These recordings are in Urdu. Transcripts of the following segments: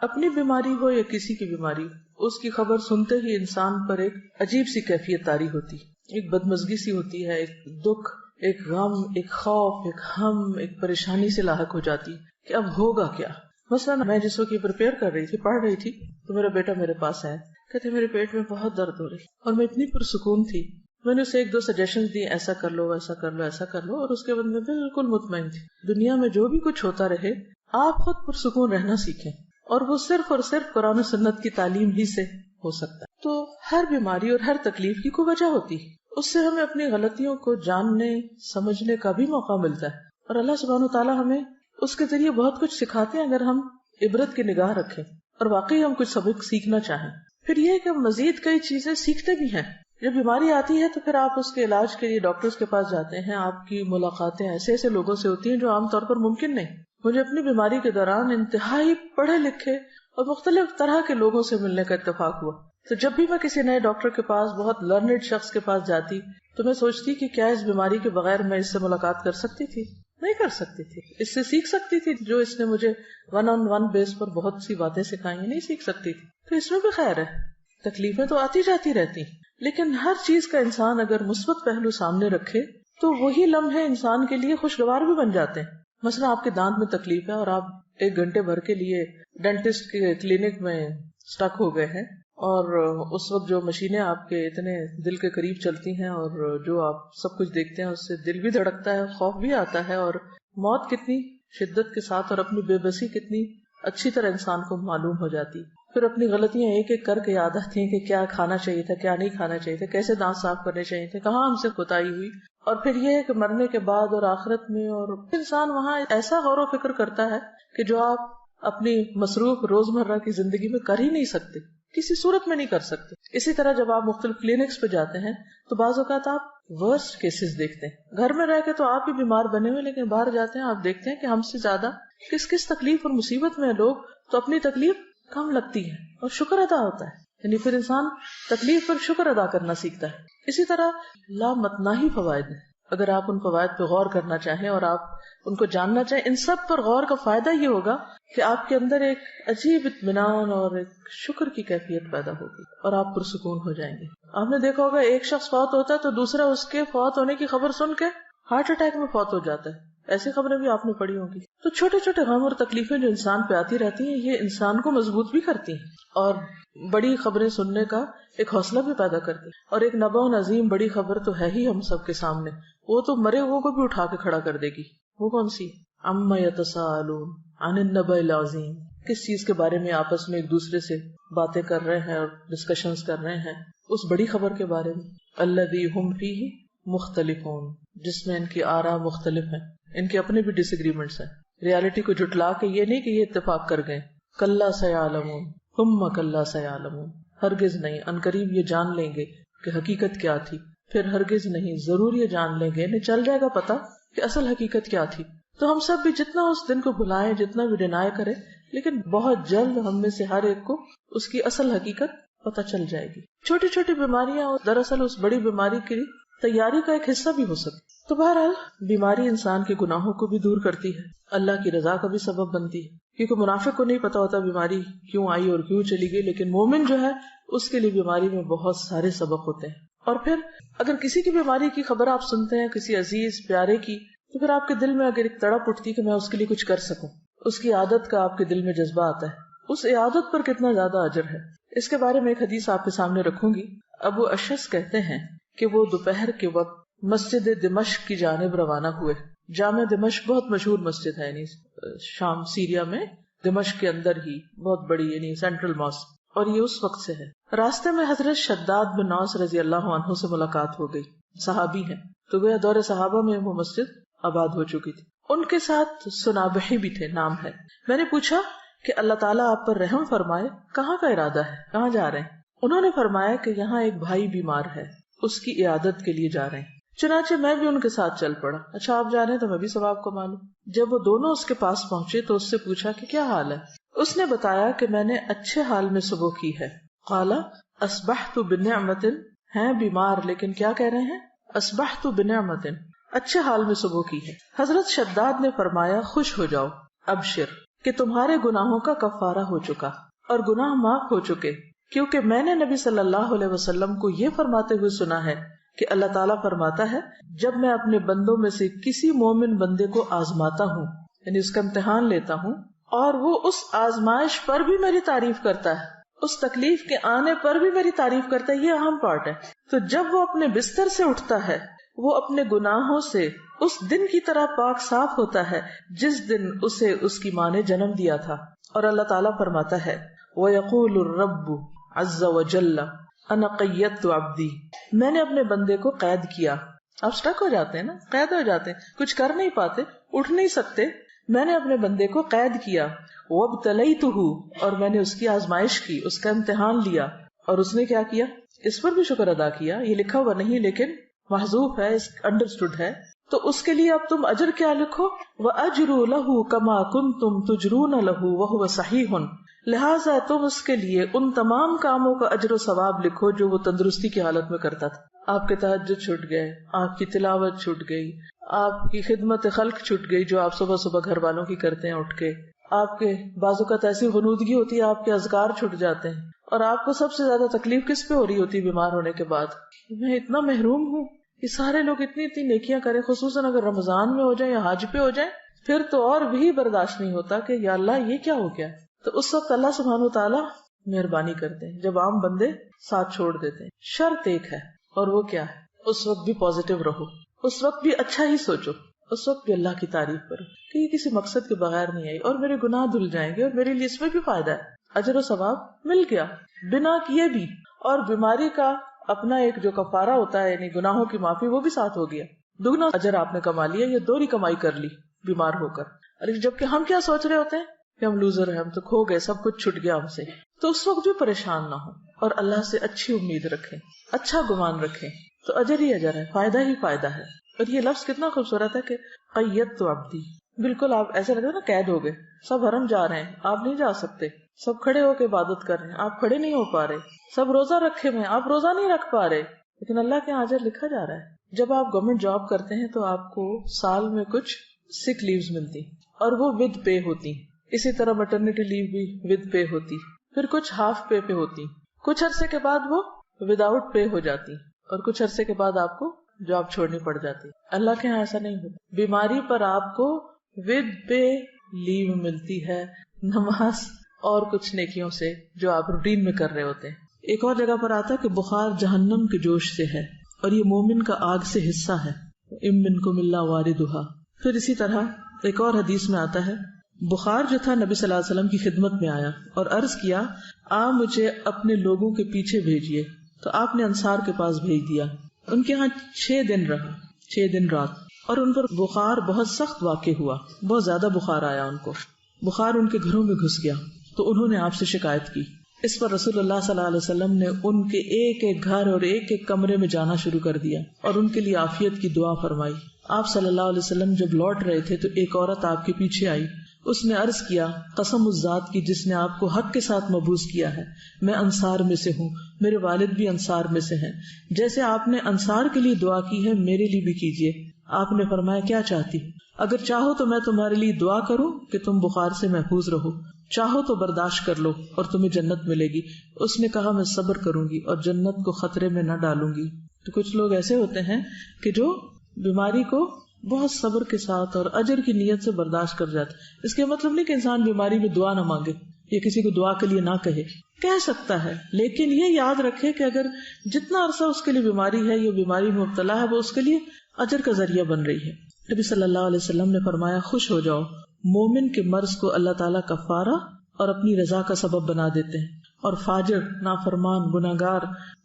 اپنی بیماری ہو یا کسی کی بیماری، اس کی خبر سنتے ہی انسان پر ایک عجیب سی کیفیت طاری ہوتی، ایک بدمزگی سی ہوتی ہے، ایک دکھ، ایک غم، ایک خوف، ایک ہم، ایک پریشانی سے لاحق ہو جاتی کہ اب ہوگا کیا. مثلا میں جس وقت یہ پریپیئر کر رہی تھی، پڑھ رہی تھی، تو میرا بیٹا میرے پاس آیا، کہتے میرے پیٹ میں بہت درد ہو رہی، اور میں اتنی پرسکون تھی. میں نے اسے 1-2 سجیشن دیے، ایسا کر لو، ایسا کر لو، ایسا کر لو، اور اس کے بعد میں بالکل مطمئن تھی. دنیا میں جو بھی کچھ ہوتا رہے، آپ خود پرسکون رہنا سیکھیں، اور وہ صرف اور صرف قرآن و سنت کی تعلیم ہی سے ہو سکتا ہے. تو ہر بیماری اور ہر تکلیف کی کوئی وجہ ہوتی ہے، اس سے ہمیں اپنی غلطیوں کو جاننے سمجھنے کا بھی موقع ملتا ہے، اور اللہ سبحانہ وتعالیٰ ہمیں اس کے ذریعے بہت کچھ سکھاتے ہیں اگر ہم عبرت کی نگاہ رکھیں اور واقعی ہم کچھ سبق سیکھنا چاہیں. پھر یہ کہ ہم مزید کئی چیزیں سیکھتے بھی ہیں. جب بیماری آتی ہے تو پھر آپ اس کے علاج کے لیے ڈاکٹرز کے پاس جاتے ہیں، آپ کی ملاقاتیں ایسے ایسے لوگوں سے ہوتی ہیں جو عام طور پر ممکن نہیں. مجھے اپنی بیماری کے دوران انتہائی پڑھے لکھے اور مختلف طرح کے لوگوں سے ملنے کا اتفاق ہوا. تو جب بھی میں کسی نئے ڈاکٹر کے پاس، بہت لرنڈ شخص کے پاس جاتی، تو میں سوچتی کہ کیا اس بیماری کے بغیر میں اس سے ملاقات کر سکتی تھی؟ نہیں کر سکتی تھی. اس سے سیکھ سکتی تھی جو اس نے مجھے 1-on-1 بیس پر بہت سی باتیں سکھائی ہیں، نہیں سیکھ سکتی تھی. تو اس میں بھی خیر ہے، تکلیفیں تو آتی جاتی رہتی، لیکن ہر چیز کا انسان اگر مثبت پہلو سامنے رکھے تو وہی لمحے انسان کے لیے خوشگوار بھی بن جاتے ہیں. مثلا آپ کے دانت میں تکلیف ہے اور آپ 1 گھنٹے بھر کے لیے ڈینٹسٹ کے کلینک میں سٹک ہو گئے ہیں، اور اس وقت جو مشینیں آپ کے اتنے دل کے قریب چلتی ہیں اور جو آپ سب کچھ دیکھتے ہیں، اس سے دل بھی دھڑکتا ہے، خوف بھی آتا ہے، اور موت کتنی شدت کے ساتھ اور اپنی بے بسی کتنی اچھی طرح انسان کو معلوم ہو جاتی. پھر اپنی غلطیاں ایک ایک کر کے یاد آتی ہیں کہ کیا کھانا چاہیے تھا، کیا نہیں کھانا چاہیے تھا، کیسے دانت صاف کرنے چاہیے تھے، کہاں ہم سے کوتاہی ہوئی. اور پھر یہ ہے کہ مرنے کے بعد اور آخرت میں، اور انسان وہاں ایسا غور و فکر کرتا ہے کہ جو آپ اپنی مصروف روزمرہ کی زندگی میں کر ہی نہیں سکتے، کسی صورت میں نہیں کر سکتے. اسی طرح جب آپ مختلف کلینکس پہ جاتے ہیں تو بعض اوقات آپ ورسٹ کیسز دیکھتے ہیں. گھر میں رہ کے تو آپ بھی بیمار بنے ہوئے، لیکن باہر جاتے ہیں آپ دیکھتے ہیں کہ ہم سے زیادہ کس کس تکلیف اور مصیبت میں لوگ، تو اپنی تکلیف کم لگتی ہے اور شکر ادا ہوتا ہے. یعنی پھر انسان تکلیف پر شکر ادا کرنا سیکھتا ہے. اسی طرح لامتناہی فوائد ہیں، اگر آپ ان فوائد پہ غور کرنا چاہیں اور آپ ان کو جاننا چاہیں. ان سب پر غور کا فائدہ یہ ہوگا کہ آپ کے اندر ایک عجیب اطمینان اور ایک شکر کی کیفیت پیدا ہوگی اور آپ پرسکون ہو جائیں گے. آپ نے دیکھا ہوگا ایک شخص فوت ہوتا ہے تو دوسرا اس کے فوت ہونے کی خبر سن کے ہارٹ اٹیک میں فوت ہو جاتا ہے. ایسی خبریں بھی آپ نے پڑھی ہوں گی. تو چھوٹے چھوٹے غم اور تکلیفیں جو انسان پہ آتی رہتی ہیں، یہ انسان کو مضبوط بھی کرتی ہیں اور بڑی خبریں سننے کا ایک حوصلہ بھی پیدا کرتی ہیں. اور ایک نبأ عظیم بڑی خبر تو ہے ہی ہم سب کے سامنے، وہ تو مرے ہوئے کو بھی اٹھا کے کھڑا کر دے گی. وہ کون سی؟ عما یتساءلون عن النبأ العظیم. کس چیز کے بارے میں آپس میں ایک دوسرے سے باتیں کر رہے ہیں اور ڈسکشنز کر رہے ہیں؟ اس بڑی خبر کے بارے میں. الذی ہم فیہ مختلفون، جس میں ان کی آراء مختلف ہیں، ان کے اپنے بھی ڈس ایگریمنٹس ہیں. ریالٹی کو جھٹلا کے یہ نہیں کہ یہ اتفاق کر گئے. کلا سیعلمون ثم کلا سیعلمون، ہرگز نہیں، عنقریب یہ جان لیں گے کہ حقیقت کیا تھی، پھر ہرگز نہیں، ضرور یہ جان لیں گے، انہیں چل جائے گا پتا کہ اصل حقیقت کیا تھی. تو ہم سب بھی جتنا اس دن کو بلائیں، جتنا بھی ڈینائی کریں، لیکن بہت جلد ہم میں سے ہر ایک کو اس کی اصل حقیقت پتہ چل جائے گی. چھوٹی چھوٹی بیماریاں دراصل اس بڑی بیماری کی تیاری کا ایک حصہ بھی ہو سکتی. تو بہرحال بیماری انسان کے گناہوں کو بھی دور کرتی ہے، اللہ کی رضا کا بھی سبب بنتی ہے، کیونکہ منافق کو نہیں پتا ہوتا بیماری کیوں آئی اور کیوں چلی گئی، لیکن مومن جو ہے اس کے لیے بیماری میں بہت سارے سبق ہوتے ہیں. اور پھر اگر کسی کی بیماری کی خبر آپ سنتے ہیں، کسی عزیز پیارے کی، تو پھر آپ کے دل میں اگر ایک تڑپ اٹھتی کہ میں اس کے لیے کچھ کر سکوں، اس کی عادت کا آپ کے دل میں جذبہ آتا ہے، اس عادت پر کتنا زیادہ اجر ہے. اس کے بارے میں ایک حدیث آپ کے سامنے رکھوں گی. ابو اشعث کہتے ہیں کہ وہ دوپہر کے وقت مسجد دمشق کی جانب روانہ ہوئے. جامع دمشق بہت مشہور مسجد ہے، یعنی شام سیریا میں دمشق کے اندر ہی بہت بڑی، یعنی سینٹرل ماسک، اور یہ اس وقت سے ہے. راستے میں حضرت شداد بن اوس رضی اللہ عنہ سے ملاقات ہو گئی. صحابی ہیں، تو گویا دور صحابہ میں وہ مسجد آباد ہو چکی تھی. ان کے ساتھ سنابحی بھی تھے، نام ہے. میں نے پوچھا کہ اللہ تعالیٰ آپ پر رحم فرمائے، کہاں کا ارادہ ہے، کہاں جا رہے ہیں؟ انہوں نے فرمایا کہ یہاں ایک بھائی بیمار ہے، اس کی عیادت کے لیے جا رہے ہیں. چنانچہ میں بھی ان کے ساتھ چل پڑا. اچھا آپ جا رہے ہیں تو میں بھی ثواب کو معلوم. جب وہ دونوں اس کے پاس پہنچے تو اس سے پوچھا کہ کیا حال ہے. اس نے بتایا کہ میں نے اچھے حال میں صبح کی ہے. قال اصبحت بنعمت، ہیں بیمار لیکن کیا کہہ رہے ہیں؟ اصبحت بنعمت، اچھے حال میں صبح کی ہے. حضرت شداد نے فرمایا خوش ہو جاؤ، ابشر، کہ تمہارے گناہوں کا کفارہ ہو چکا اور گناہ معاف ہو چکے، کیونکہ میں نے نبی صلی اللہ علیہ وسلم کو یہ فرماتے ہوئے سنا ہے کہ اللہ تعالیٰ فرماتا ہے جب میں اپنے بندوں میں سے کسی مومن بندے کو آزماتا ہوں، یعنی اس کا امتحان لیتا ہوں، اور وہ اس آزمائش پر بھی میری تعریف کرتا ہے، اس تکلیف کے آنے پر بھی میری تعریف کرتا ہے، یہ اہم پارٹ ہے، تو جب وہ اپنے بستر سے اٹھتا ہے وہ اپنے گناہوں سے اس دن کی طرح پاک صاف ہوتا ہے جس دن اسے اس کی ماں نے جنم دیا تھا۔ اور اللہ تعالیٰ فرماتا ہے وَيَقُولُ الرَّبُّ عَزَّ وَجَلَّ أَنَا قَيَّدتُ عَبْدِي، میں نے اپنے بندے کو قید کیا۔ آپ سٹک ہو جاتے ہیں نا، قید ہو جاتے ہیں، کچھ کر نہیں پاتے، اٹھ نہیں سکتے، میں نے اپنے بندے کو قید کیا۔ وَابْتَلَيْتُهُ، اور میں نے اس کی آزمائش کی، اس کا امتحان لیا، اور اس نے کیا کیا؟ اس پر بھی شکر ادا کیا۔ یہ لکھا ہوا نہیں لیکن محذوف ہے، انڈرسٹوڈ ہے، تو اس کے لیے اب تم اجر کیا لکھو؟ وَأَجْرُ لَهُ كَمَا كُنْتُمْ تُجْرُونَ لَهُ وَهُوَ صَحِيحٌ، لہٰذا تم اس کے لیے ان تمام کاموں کا اجر و ثواب لکھو جو وہ تندرستی کی حالت میں کرتا تھا۔ آپ کے تہجد چھوٹ گئے، آپ کی تلاوت چھوٹ گئی، آپ کی خدمت خلق چھوٹ گئی جو آپ صبح صبح گھر والوں کی کرتے ہیں اٹھ کے، آپ کے بعض اوقات ایسی غنودگی ہوتی ہے آپ کے اذکار چھوٹ جاتے ہیں، اور آپ کو سب سے زیادہ تکلیف کس پہ ہو رہی ہوتی ہے بیمار ہونے کے بعد؟ میں اتنا محروم ہوں کہ سارے لوگ اتنی اتنی نیکیاں کریں، خصوصاً اگر رمضان میں ہو جائیں یا حج پہ ہو جائیں، پھر تو اور بھی برداشت نہیں ہوتا کہ یا اللہ یہ کیا ہو گیا۔ تو اس وقت اللہ سبحانہ وتعالی مہربانی کرتے ہیں جب عام بندے ساتھ چھوڑ دیتے ہیں۔ شرط ایک ہے، اور وہ کیا ہے؟ اس وقت بھی پازیٹیو رہو، اس وقت بھی اچھا ہی سوچو، اس وقت بھی اللہ کی تعریف کرو کہ یہ کسی مقصد کے بغیر نہیں آئی اور میرے گناہ دھل جائیں گے اور میرے لیے اس میں بھی فائدہ ہے، اجر و ثواب مل گیا بنا کیے بھی، اور بیماری کا اپنا ایک جو کفارہ ہوتا ہے یعنی گناہوں کی معافی وہ بھی ساتھ ہو گیا، دگنا اجر آپ نے کما لیا، یہ دوہری کمائی کر لی بیمار ہو کر۔ اور جبکہ ہم کیا سوچ رہے ہوتے ہیں کہ ہم لوزر ہیں، ہم تو کھو گئے، سب کچھ چھٹ گیا ہم سے، تو اس وقت بھی پریشان نہ ہو اور اللہ سے اچھی امید رکھیں، اچھا گمان رکھیں، تو اجر ہی اجر ہے، فائدہ ہی فائدہ ہے۔ اور یہ لفظ کتنا خوبصورت ہے کہ قیدت عبدی، بالکل آپ ایسا لگتا ہے نا قید ہو گئے، سب حرم جا رہے ہیں آپ نہیں جا سکتے، سب کھڑے ہو کے عبادت کر رہے ہیں آپ کھڑے نہیں ہو پا رہے، سب روزہ رکھے ہوئے آپ روزہ نہیں رکھ پا رہے، لیکن اللہ کے یہاں اجر لکھا جا رہا ہے۔ جب آپ گورنمنٹ جاب کرتے ہیں تو آپ کو سال میں کچھ سک لیوز ملتی اور وہ ود پے ہوتی، اسی طرح میٹرنٹی لیو بھی ود پے ہوتی، پھر کچھ ہاف پے پہ ہوتی، کچھ عرصے کے بعد وہ وداؤٹ پے ہو جاتی، اور کچھ عرصے کے بعد آپ کو جاب چھوڑنی پڑ جاتی۔ اللہ کے یہاں ایسا نہیں ہوتا، بیماری پر آپ کو ود پے لیو ملتی ہے، نماز اور کچھ نیکیوں سے جو آپ روٹین میں کر رہے ہوتے ہیں۔ ایک اور جگہ پر آتا ہے کہ بخار جہنم کے جوش سے ہے اور یہ مومن کا آگ سے حصہ ہے، ام منکم الا واردھا۔ پھر اسی طرح ایک اور حدیث میں آتا ہے بخار جو تھا نبی صلی اللہ علیہ وسلم کی خدمت میں آیا اور عرض کیا مجھے اپنے لوگوں کے پیچھے بھیجیے، تو آپ نے انصار کے پاس بھیج دیا۔ ان کے ہاں 6 دن رہا، 6 دن رات، اور ان پر بخار بہت سخت واقع ہوا، بہت زیادہ بخار آیا، ان کو بخار ان کے گھروں میں گھس گیا، تو انہوں نے آپ سے شکایت کی۔ اس پر رسول اللہ صلی اللہ علیہ وسلم نے ان کے ایک ایک گھر اور ایک ایک کمرے میں جانا شروع کر دیا اور ان کے لیے عافیت کی دعا فرمائی۔ آپ صلی اللہ علیہ وسلم جب لوٹ رہے تھے تو ایک عورت آپ کے پیچھے آئی، اس نے عرض کیا قسم اس ذات کی جس نے آپ کو حق کے ساتھ مبعوث کیا ہے، میں انصار میں سے ہوں، میرے والد بھی انصار میں سے ہیں، جیسے آپ نے انصار کے لیے دعا کی ہے میرے لیے بھی کیجیے۔ آپ نے فرمایا کیا چاہتی؟ اگر چاہو تو میں تمہارے لیے دعا کروں کہ تم بخار سے محفوظ رہو، چاہو تو برداشت کر لو اور تمہیں جنت ملے گی۔ اس نے کہا میں صبر کروں گی اور جنت کو خطرے میں نہ ڈالوں گی۔ تو کچھ لوگ ایسے ہوتے ہیں کہ جو بیماری کو بہت صبر کے ساتھ اور اجر کی نیت سے برداشت کر جاتے۔ اس کا مطلب نہیں کہ انسان بیماری میں دعا نہ مانگے یا کسی کو دعا کے لیے نہ کہہ سکتا ہے، لیکن یہ یاد رکھے کہ اگر جتنا عرصہ اس کے لیے بیماری ہے یا بیماری میں مبتلا ہے وہ اس کے لیے اجر کا ذریعہ بن رہی ہے۔ نبی صلی اللہ علیہ وسلم نے فرمایا خوش ہو جاؤ، مومن کے مرض کو اللہ تعالیٰ کفارہ اور اپنی رضا کا سبب بنا دیتے ہیں، اور فاجر نافرمان گناہگار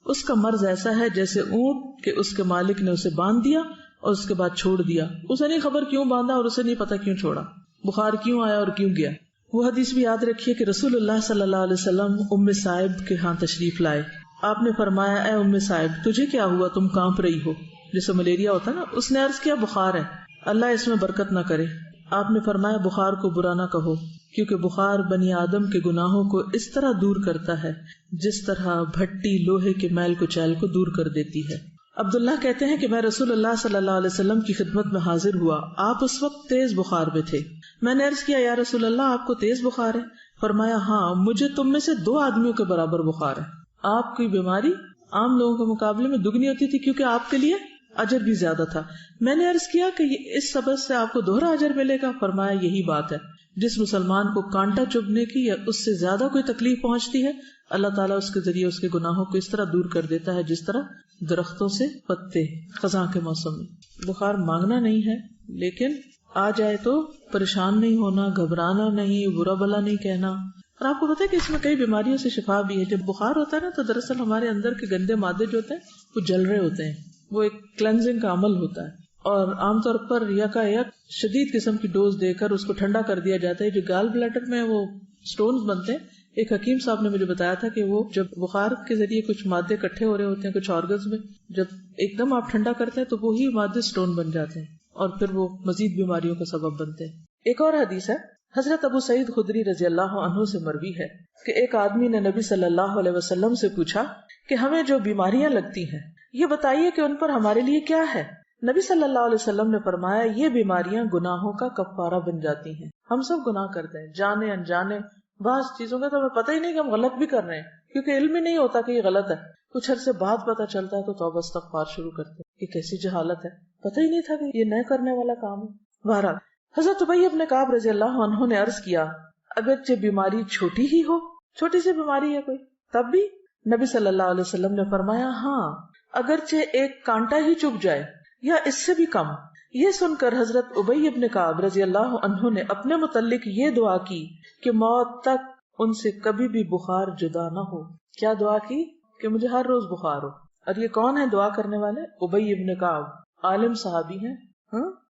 اس کا مرض ایسا ہے جیسے اونٹ کہ اس کے مالک نے اسے باندھ دیا اور اس کے بعد چھوڑ دیا، اسے نہیں خبر کیوں باندھا اور اسے نہیں پتا کیوں چھوڑا، بخار کیوں آیا اور کیوں گیا۔ وہ حدیث بھی یاد رکھیے کہ رسول اللہ صلی اللہ علیہ وسلم ام صائب کے ہاں تشریف لائے۔ آپ نے فرمایا اے ام صائب تجھے کیا ہوا، تم کانپ رہی ہو، جیسے ملیریا ہوتا نا۔ اس نے عرض کیا بخار ہے، اللہ اس میں برکت نہ کرے۔ آپ نے فرمایا بخار کو برا نہ کہو، کیونکہ بخار بنی آدم کے گناہوں کو اس طرح دور کرتا ہے جس طرح بھٹی لوہے کے میل کچیل کو دور کر دیتی ہے۔ عبداللہ کہتے ہیں کہ میں رسول اللہ صلی اللہ علیہ وسلم کی خدمت میں حاضر ہوا. آپ اس وقت تیز بخار میں تھے. میں نے عرض کیا یا رسول اللہ آپ کو تیز بخار ہے؟ فرمایا ہاں مجھے تم میں سے 2 آدمیوں کے برابر بخار ہے. آپ کی بیماری عام لوگوں کے مقابلے میں دگنی ہوتی تھی کیونکہ آپ کے لیے اجر بھی زیادہ تھا. میں نے عرض کیا کہ اس سبب سے آپ کو دوہرا اجر ملے گا؟ فرمایا یہی بات ہے. جس مسلمان کو کانٹا چبھنے کی یا اس سے زیادہ کوئی تکلیف پہنچتی ہے اللہ تعالیٰ اس کے ذریعے اس کے گناہوں کو اس طرح دور کر دیتا ہے جس طرح درختوں سے پتے خزاں کے موسم میں. بخار مانگنا نہیں ہے لیکن آ جائے تو پریشان نہیں ہونا, گھبرانا نہیں, برا بلا نہیں کہنا. اور آپ کو پتا ہے کہ اس میں کئی بیماریوں سے شفا بھی ہے. جب بخار ہوتا ہے نا تو دراصل ہمارے اندر کے گندے مادے جو ہوتے ہیں وہ جل رہے ہوتے ہیں, وہ ایک کلینزنگ کا عمل ہوتا ہے. اور عام طور پر یکایک شدید قسم کی ڈوز دے کر اس کو ٹھنڈا کر دیا جاتا ہے. جو گال بلیڈر میں وہ سٹونز بنتے ہیں, ایک حکیم صاحب نے مجھے بتایا تھا کہ وہ جب بخار کے ذریعے کچھ مادے اکٹھے ہو رہے ہوتے ہیں کچھ آرگنز میں, جب ایک دم آپ ٹھنڈا کرتے ہیں تو وہی مادے سٹون بن جاتے ہیں اور پھر وہ مزید بیماریوں کا سبب بنتے ہیں. ایک اور حدیث ہے حضرت ابو سعید خدری رضی اللہ عنہ سے مروی ہے کہ ایک آدمی نے نبی صلی اللہ علیہ وسلم سے پوچھا کہ ہمیں جو بیماریاں لگتی ہیں یہ بتائیے کہ ان پر ہمارے لیے کیا ہے. نبی صلی اللہ علیہ وسلم نے فرمایا یہ بیماریاں گناہوں کا کفارہ بن جاتی ہیں. ہم سب گناہ کرتے ہیں جانے انجانے, بعض چیزوں کا تو ہمیں پتہ ہی نہیں کہ ہم غلط بھی کر رہے ہیں کیونکہ علم ہی نہیں ہوتا کہ یہ غلط ہے. کچھ عرصے بعد پتہ چلتا ہے تو توبہ استغفار شروع کرتے ہیں. یہ کیسی جہالت ہے, پتہ ہی نہیں تھا کہ یہ نہ کرنے والا کام ہے. بہرحال حضرت ابی بن کعب رضی اللہ عنہ نے عرض کیا اگرچہ بیماری چھوٹی ہی ہو, چھوٹی سی بیماری ہے کوئی, تب بھی؟ نبی صلی اللہ علیہ وسلم نے فرمایا ہاں اگرچہ ایک کانٹا ہی چبھ جائے یا اس سے بھی کم. یہ سن کر حضرت ابی بن کعب رضی اللہ عنہ نے اپنے متعلق یہ دعا کی کہ موت تک ان سے کبھی بھی بخار جدا نہ ہو. کیا دعا کی؟ کہ مجھے ہر روز بخار ہو. اور یہ کون ہے دعا کرنے والے؟ ابی بن کعب, عالم صحابی ہیں,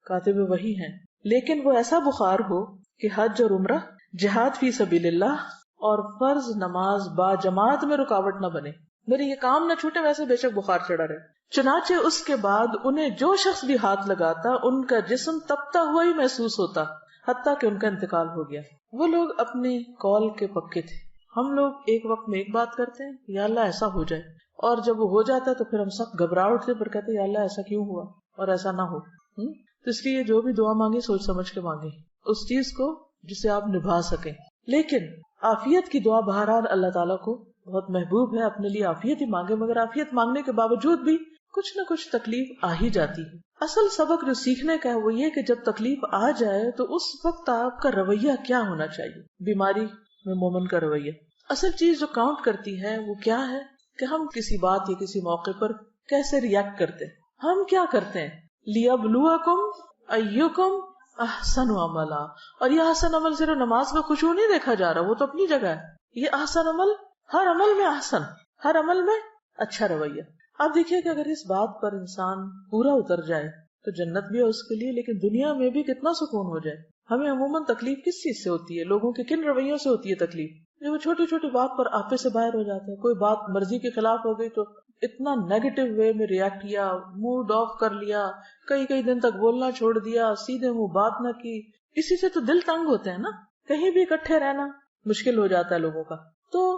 کاتب وحی ہیں, لیکن وہ ایسا بخار ہو کہ حج اور عمرہ, جہاد فی سبیل اللہ اور فرض نماز با جماعت میں رکاوٹ نہ بنے. میرے یہ کام نہ چھوٹے, ویسے بے شک بخار چڑھا رہے. چنانچہ اس کے بعد انہیں جو شخص بھی ہاتھ لگاتا ان کا جسم تپتا ہوا ہی محسوس ہوتا حتیٰ کہ ان کا انتقال ہو گیا. وہ لوگ اپنے قول کے پکے تھے. ہم لوگ ایک وقت میں ایک بات کرتے ہیں یا اللہ ایسا ہو جائے, اور جب وہ ہو جاتا ہے تو پھر ہم سب گھبرا اٹھتے پر کہتے ہیں یا اللہ ایسا کیوں ہوا اور ایسا نہ ہو. تو اس لیے جو بھی دعا مانگے سوچ سمجھ کے مانگے اس چیز کو جسے آپ نبھا سکیں. لیکن عافیت کی دعا بہرحال اللہ تعالیٰ کو بہت محبوب ہے. اپنے لیے عافیت ہی مانگے, مگر عافیت مانگنے کے باوجود بھی کچھ نہ کچھ تکلیف آ ہی جاتی ہے. اصل سبق جو سیکھنے کا ہے وہ یہ کہ جب تکلیف آ جائے تو اس وقت آپ کا رویہ کیا ہونا چاہیے. بیماری میں مومن کا رویہ, اصل چیز جو کاؤنٹ کرتی ہے وہ کیا ہے کہ ہم کسی بات یا کسی موقع پر کیسے ریئیکٹ کرتے ہیں. ہم کیا کرتے ہیں؟ لِيَبْلُوَكُمْ أَيُّكُمْ احسن عملا. اور یہ احسن عمل صرف نماز میں خشوع نہیں دیکھا جا رہا, وہ تو اپنی جگہ ہے. یہ احسن عمل ہر عمل میں احسن, ہر عمل میں اچھا رویہ. آپ دیکھیے کہ اگر اس بات پر انسان پورا اتر جائے تو جنت بھی ہے اس کے لیے, لیکن دنیا میں بھی کتنا سکون ہو جائے. ہمیں عموماً تکلیف کس چیز سے ہوتی ہے؟ لوگوں کے کن رویوں سے ہوتی ہے تکلیف؟ جو وہ چھوٹی چھوٹی بات پر آپے سے باہر ہو جاتے ہیں. کوئی بات مرضی کے خلاف ہو گئی تو اتنا نیگیٹو وے میں ریئیکٹ کیا, موڈ آف کر لیا, کئی دن تک بولنا چھوڑ دیا, سیدھے منہ بات نہ کی. اسی سے تو دل تنگ ہوتے ہیں نا, کہیں بھی اکٹھے رہنا مشکل ہو جاتا ہے لوگوں کا. تو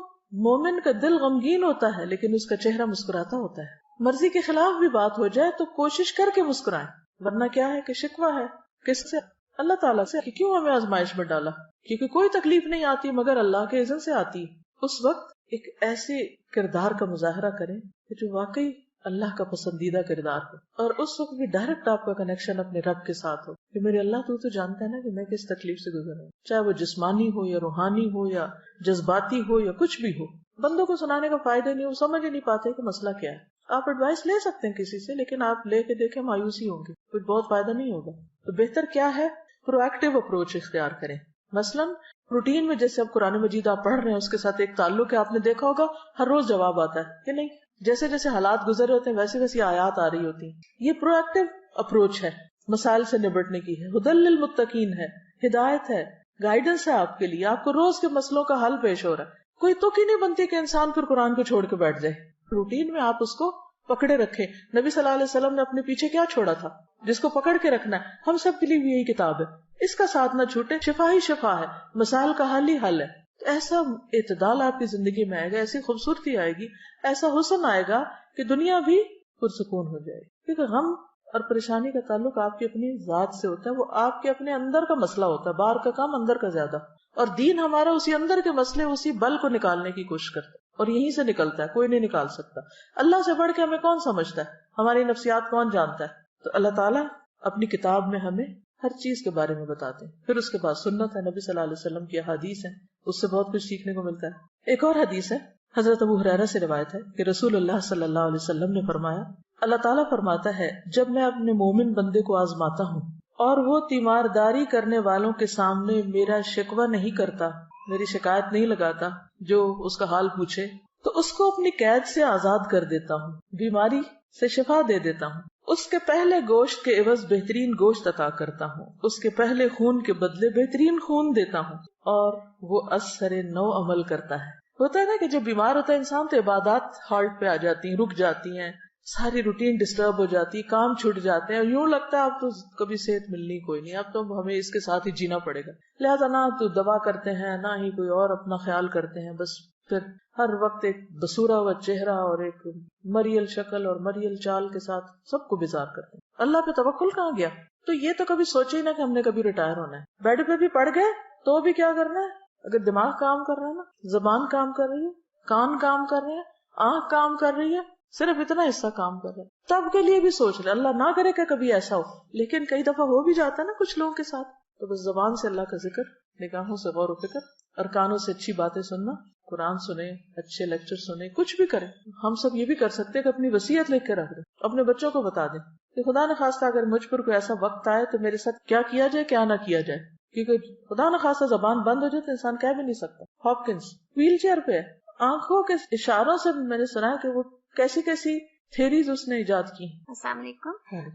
مومن کا دل غمگین ہوتا ہے لیکن اس کا چہرہ مسکراتا ہوتا ہے. مرضی کے خلاف بھی بات ہو جائے تو کوشش کر کے مسکرائیں, ورنہ کیا ہے کہ شکوہ ہے کس سے؟ اللہ تعالیٰ سے کہ کیوں ہمیں آزمائش میں ڈالا. کیونکہ کوئی تکلیف نہیں آتی مگر اللہ کے اذن سے آتی. اس وقت ایک ایسے کردار کا مظاہرہ کریں کہ جو واقعی اللہ کا پسندیدہ کردار ہو, اور اس وقت بھی ڈائریکٹ آپ کا کنیکشن اپنے رب کے ساتھ ہو کہ میرے اللہ تو جانتا ہے نا کہ میں کس تکلیف سے گزر رہا ہوں, چاہے وہ جسمانی ہو یا روحانی ہو یا جذباتی ہو یا کچھ بھی ہو. بندوں کو سنانے کا فائدہ نہیں, وہ سمجھ ہی نہیں پاتے کہ مسئلہ کیا ہے. آپ ایڈوائس لے سکتے ہیں کسی سے, لیکن آپ لے کے دیکھیں مایوسی ہوں گے, کچھ بہت فائدہ نہیں ہوگا. تو بہتر کیا ہے, پرو ایکٹیو اپروچ اختیار کریں. مثلاً روٹین میں جیسے اب قرآن مجید آپ پڑھ رہے ہیں اس کے ساتھ ایک تعلق ہے, آپ نے دیکھا ہوگا ہر روز جواب آتا ہے کہ نہیں, جیسے جیسے حالات گزر رہے ہوتے ہیں ویسے ویسے آیات آ رہی ہوتی ہیں. یہ پرو ایکٹیو اپروچ ہے, مسائل سے نبٹنے کی ہے, ہدی للمتقین ہے, ہدایت ہے, گائیڈنس ہے آپ کے لیے. آپ کو روز کے مسئلوں کا حل پیش ہو رہا ہے. کوئی تک ہی نہیں بنتی کہ انسان پھر قرآن کو چھوڑ کے بیٹھ جائے. روٹین میں آپ اس کو پکڑے رکھیں. نبی صلی اللہ علیہ وسلم نے اپنے پیچھے کیا چھوڑا تھا جس کو پکڑ کے رکھنا ہے. ہم سب کے لیے بھی یہی کتاب ہے, اس کا ساتھ نہ چھوٹے. شفا ہی شفا ہے, مسائل کا حل ہی حل ہے. ایسا اعتدال آپ کی زندگی میں آئے گا, ایسی خوبصورتی آئے گی, ایسا حسن آئے گا کہ دنیا بھی پرسکون ہو جائے. کیونکہ غم اور پریشانی کا تعلق آپ کی اپنی ذات سے ہوتا ہے، وہ آپ کے اپنے اندر کا مسئلہ ہوتا ہے، باہر کا کام اندر کا زیادہ. اور دین ہمارا اسی اندر کے مسئلے، اسی بل کو نکالنے کی کوشش کرتا ہے، اور یہیں سے نکلتا ہے، کوئی نہیں نکال سکتا. اللہ سے بڑھ کے ہمیں کون سمجھتا ہے، ہماری نفسیات کون جانتا ہے؟ تو اللہ تعالیٰ اپنی کتاب میں ہمیں ہر چیز کے بارے میں بتاتے ہیں. پھر اس کے بعد سنت ہے، نبی صلی اللہ علیہ وسلم کی احادیث ہیں، اس سے بہت کچھ سیکھنے کو ملتا ہے. ایک اور حدیث ہے، حضرت ابو ہریرہ سے روایت ہے کہ رسول اللہ صلی اللہ علیہ وسلم نے فرمایا، اللہ تعالیٰ فرماتا ہے جب میں اپنے مومن بندے کو آزماتا ہوں اور وہ تیمارداری کرنے والوں کے سامنے میرا شکوہ نہیں کرتا، میری شکایت نہیں لگاتا، جو اس کا حال پوچھے، تو اس کو اپنی قید سے آزاد کر دیتا ہوں، بیماری سے شفا دے دیتا ہوں، اس کے پہلے گوشت کے عوض بہترین گوشت عطا کرتا ہوں، اس کے پہلے خون کے بدلے بہترین خون دیتا ہوں، اور وہ اثر نو عمل کرتا ہے. ہوتا ہے نا کہ جب بیمار ہوتا ہے انسان تو عبادات ہالٹ پہ آ جاتی ہیں، رک جاتی ہیں، ساری روٹین ڈسٹرب ہو جاتی ہے، کام چھوٹ جاتے ہیں، اور یوں لگتا ہے اب تو کبھی صحت ملنی کوئی نہیں، اب تو ہمیں اس کے ساتھ ہی جینا پڑے گا. لہذا نہ تو دوا کرتے ہیں، نہ ہی کوئی اور اپنا خیال کرتے ہیں، بس پھر ہر وقت ایک بسورا ہوا چہرہ اور ایک مریل شکل اور مریل چال کے ساتھ سب کو بیزار کرتے ہیں. اللہ پہ توکل کہاں گیا؟ تو یہ تو کبھی سوچے ہی نہ کہ ہم نے کبھی ریٹائر ہونا ہے. بیڈ پہ بھی پڑ گئے تو بھی کیا کرنا ہے؟ اگر دماغ کام کر رہا ہے نا، زبان کام کر رہی ہے، کان کام کر رہے ہیں، آنکھ کام کر رہی ہے، صرف اتنا حصہ کام کر رہا ہے، تب کے لیے بھی سوچ رہے. اللہ نہ کرے کہ کبھی ایسا ہو، لیکن کئی دفعہ ہو بھی جاتا ہے نا کچھ لوگوں کے ساتھ. تو بس زبان سے اللہ کا ذکر، نگاہوں سے غور و فکر، اور کانوں سے اچھی باتیں سننا، قرآن سنیں، اچھے لیکچر سنیں، کچھ بھی کریں. ہم سب یہ بھی کر سکتے ہیں کہ اپنی وصیت لکھ کے رکھ دیں، اپنے بچوں کو بتا دیں کہ خدا نہ خواستہ اگر مجھ پر کوئی ایسا وقت آئے تو میرے ساتھ کیا کیا جائے، کیا نہ کیا جائے. کیونکہ خدا نہ خواستہ زبان بند ہو جائے تو انسان کہہ بھی نہیں سکتا. ہاپکنس ویل چیئر پہ ہے، آنکھوں کے اشاروں سے میں نے سنا ہے کہ وہ کیسی کیسی تھیریز اس نے ایجاد کی. السلام علیکم.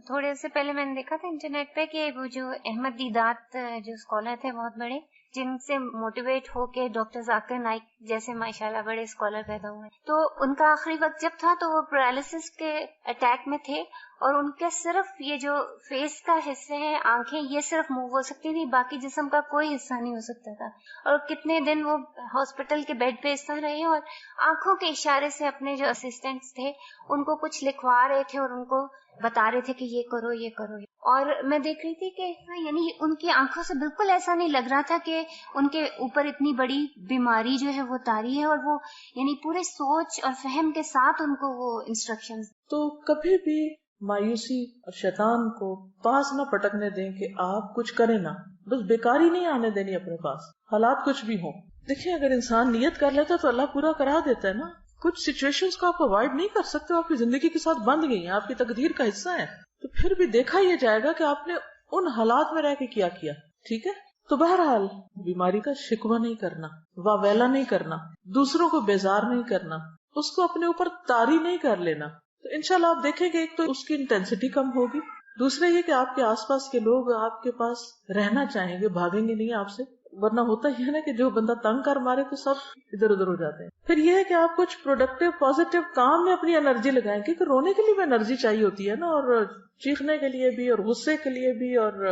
تھوڑے سے پہلے میں نے دیکھا تھا انٹرنیٹ پہ کہ وہ جو احمد دیدات جو اسکالر تھے بہت بڑے، جن سے موٹیویٹ ہو کے ڈاکٹر ذاکر نائک جیسے ماشاءاللہ بڑے اسکالر پیدا ہوئے، تو ان کا آخری وقت جب تھا تو وہ پیرالسس کے اٹیک میں تھے، اور ان کے صرف یہ جو فیس کا حصہ ہے، آنکھیں، یہ صرف موو ہو سکتی تھی، باقی جسم کا کوئی حصہ نہیں ہو سکتا تھا. اور کتنے دن وہ ہاسپٹل کے بیڈ پہ اس طرح رہے، اور آنکھوں کے اشارے سے اپنے جو اسسٹنٹس تھے ان کو کچھ لکھوا رہے تھے اور ان کو بتا رہے تھے کہ یہ کرو یہ کرو. اور میں دیکھ رہی تھی کہ یعنی ان کی آنکھوں سے بالکل ایسا نہیں لگ رہا تھا کہ ان کے اوپر اتنی بڑی بیماری جو ہے وہ طاری ہے، اور وہ یعنی پورے سوچ اور فہم کے ساتھ ان کو وہ انسٹرکشنز. تو کبھی بھی مایوسی اور شیطان کو پاس نہ پٹکنے دیں کہ آپ کچھ کریں نہ، بس بیکاری نہیں آنے دینی اپنے پاس، حالات کچھ بھی ہوں. دیکھیں اگر انسان نیت کر لیتا تو اللہ پورا کرا دیتا ہے نا. کچھ سچویشنز کو آپ اوائڈ نہیں کر سکتے، آپ کی زندگی کے ساتھ بند گئی ہیں، آپ کی تقدیر کا حصہ ہے. تو پھر بھی دیکھا یہ جائے گا کہ آپ نے ان حالات میں رہ کے کیا کیا. ٹھیک ہے، تو بہرحال بیماری کا شکوہ نہیں کرنا، واویلا نہیں کرنا، دوسروں کو بیزار نہیں کرنا، اس کو اپنے اوپر طاری نہیں کر لینا. تو انشاءاللہ آپ دیکھیں کہ ایک تو اس کی انٹینسٹی کم ہوگی، دوسرے یہ کہ آپ کے آس پاس کے لوگ آپ کے پاس رہنا چاہیں گے، بھاگیں گے نہیں آپ سے. ورنہ ہوتا ہی ہے نا کہ جو بندہ تنگ کر مارے تو سب ادھر ادھر ہو جاتے ہیں. پھر یہ ہے کہ آپ کچھ پروڈکٹیو پازیٹیو کام میں اپنی انرجی لگائیں، کیونکہ رونے کے لیے بھی انرجی چاہیے ہوتی ہے نا، اور چیخنے کے لیے بھی، اور غصے کے لیے بھی، اور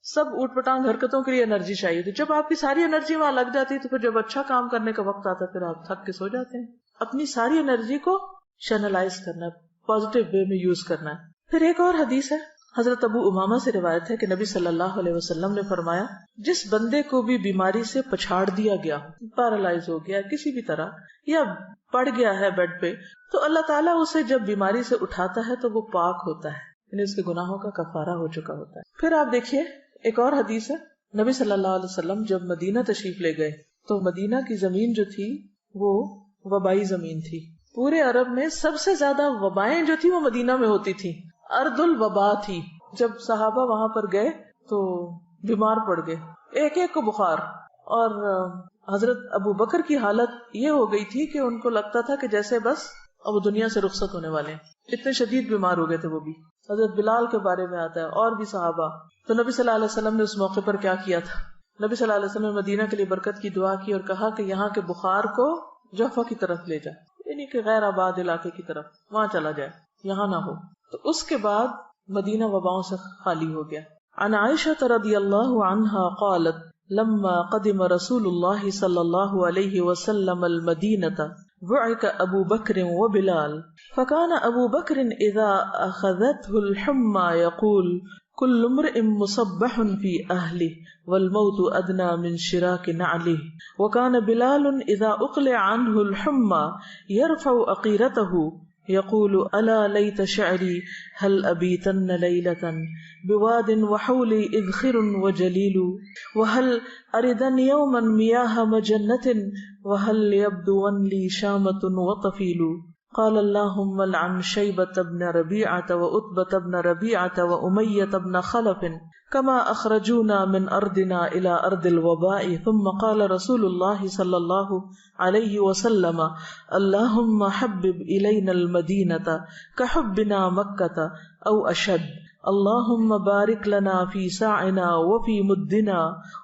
سب اوٹ پٹانگ حرکتوں کے لیے انرجی چاہیے ہوتی. جب آپ کی ساری انرجی وہاں لگ جاتی ہے تو پھر جب اچھا کام کرنے کا وقت آتا ہے پھر آپ تھک کے سو جاتے ہیں. اپنی ساری انرجی کو چینلائز کرنا ہے، پازیٹیو وے میں یوز کرنا ہے. پھر ایک اور حدیث ہے، حضرت ابو امامہ سے روایت ہے کہ نبی صلی اللہ علیہ وسلم نے فرمایا، جس بندے کو بھی بیماری سے پچھاڑ دیا گیا، پیرالائز ہو گیا کسی بھی طرح، یا پڑ گیا ہے بیڈ پہ، تو اللہ تعالیٰ اسے جب بیماری سے اٹھاتا ہے تو وہ پاک ہوتا ہے، یعنی اس کے گناہوں کا کفارہ ہو چکا ہوتا ہے. پھر آپ دیکھیے ایک اور حدیث ہے، نبی صلی اللہ علیہ وسلم جب مدینہ تشریف لے گئے تو مدینہ کی زمین جو تھی وہ وبائی زمین تھی. پورے عرب میں سب سے زیادہ وبائیں جو تھی وہ مدینہ میں ہوتی تھی، ارض الوبا تھی. جب صحابہ وہاں پر گئے تو بیمار پڑ گئے، ایک ایک کو بخار، اور حضرت ابو بکر کی حالت یہ ہو گئی تھی کہ ان کو لگتا تھا کہ جیسے بس اب دنیا سے رخصت ہونے والے ہیں، اتنے شدید بیمار ہو گئے تھے وہ بھی. حضرت بلال کے بارے میں آتا ہے اور بھی صحابہ. تو نبی صلی اللہ علیہ وسلم نے اس موقع پر کیا کیا تھا؟ نبی صلی اللہ علیہ وسلم نے مدینہ کے لیے برکت کی دعا کی اور کہا کہ یہاں کے بخار کو جوفہ کی طرف لے جائے، یعنی کہ غیر آباد علاقے کی طرف وہاں چلا جائے، یہاں نہ ہو. تو اس کے بعد مدینہ وباؤں سے خالی ہو گیا. عن عائشہ رضی اللہ عنہا قالت لما قدم رسول اللہ صلی اللہ علیہ وسلم المدینہ بعث ابو بکر وبلال فكان ابو بکر اذا اخذته الحمى يقول كل امرئ مصبح في اهله والموت ادنى من شراك نعله وكان بلال اذا اقلع عنه الحمى يرفع عقيرته يقول الا ليت شعري هل ابيتن ليلة بواد وحولي اذخر وجليل وهل اردن يوما مياه مجنة وهل يبدون لي شامة وطفيل قال اللهم لعن شيبة بن ربيعة وعتبة بن ربيعة وأمية بن خلف كما أخرجونا من أرضنا إلى أرض الوباء ثم قال رسول الله صلى الله عليه وسلم اللهم حبب إلينا المدينة كحبنا مكة أو أشد اللهم بارك لنا في ساعنا وفي مدنا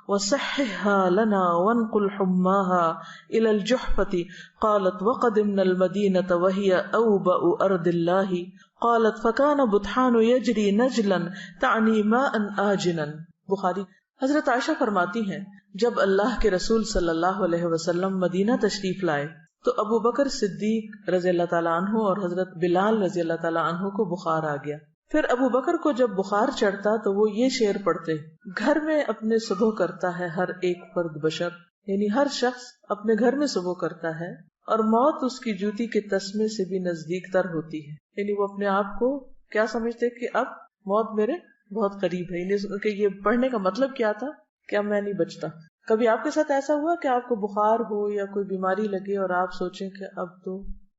وصححها لنا وانقل حماها إلى الجحفة قالت وقدمنا المدينة وهي أوبأ أرض الله قالت فكان بطحان يجري نجلا تعني ماء آجنا. بخاری. حضرت عائشہ فرماتی ہیں جب اللہ کے رسول صلی اللہ علیہ وسلم مدینہ تشریف لائے تو ابو بکر صدیق رضی اللہ تعالیٰ عنہ اور حضرت بلال رضی اللہ تعالیٰ عنہ کو بخار آ گیا. پھر ابو بکر کو جب بخار چڑھتا تو وہ یہ شعر پڑھتے گھر میں اپنے صبح کرتا ہے ہر ایک فرد بشر، یعنی ہر شخص اپنے گھر میں صبح کرتا ہے اور موت اس کی جوتی کے تسمے سے بھی نزدیک تر ہوتی ہے. یعنی وہ اپنے آپ کو کیا سمجھتے کہ اب موت میرے بہت قریب ہے. یعنی کہ یہ پڑھنے کا مطلب کیا تھا کہ اب میں نہیں بچتا. کبھی آپ کے ساتھ ایسا ہوا کہ آپ کو بخار ہو یا کوئی بیماری لگے اور آپ سوچیں کہ اب تو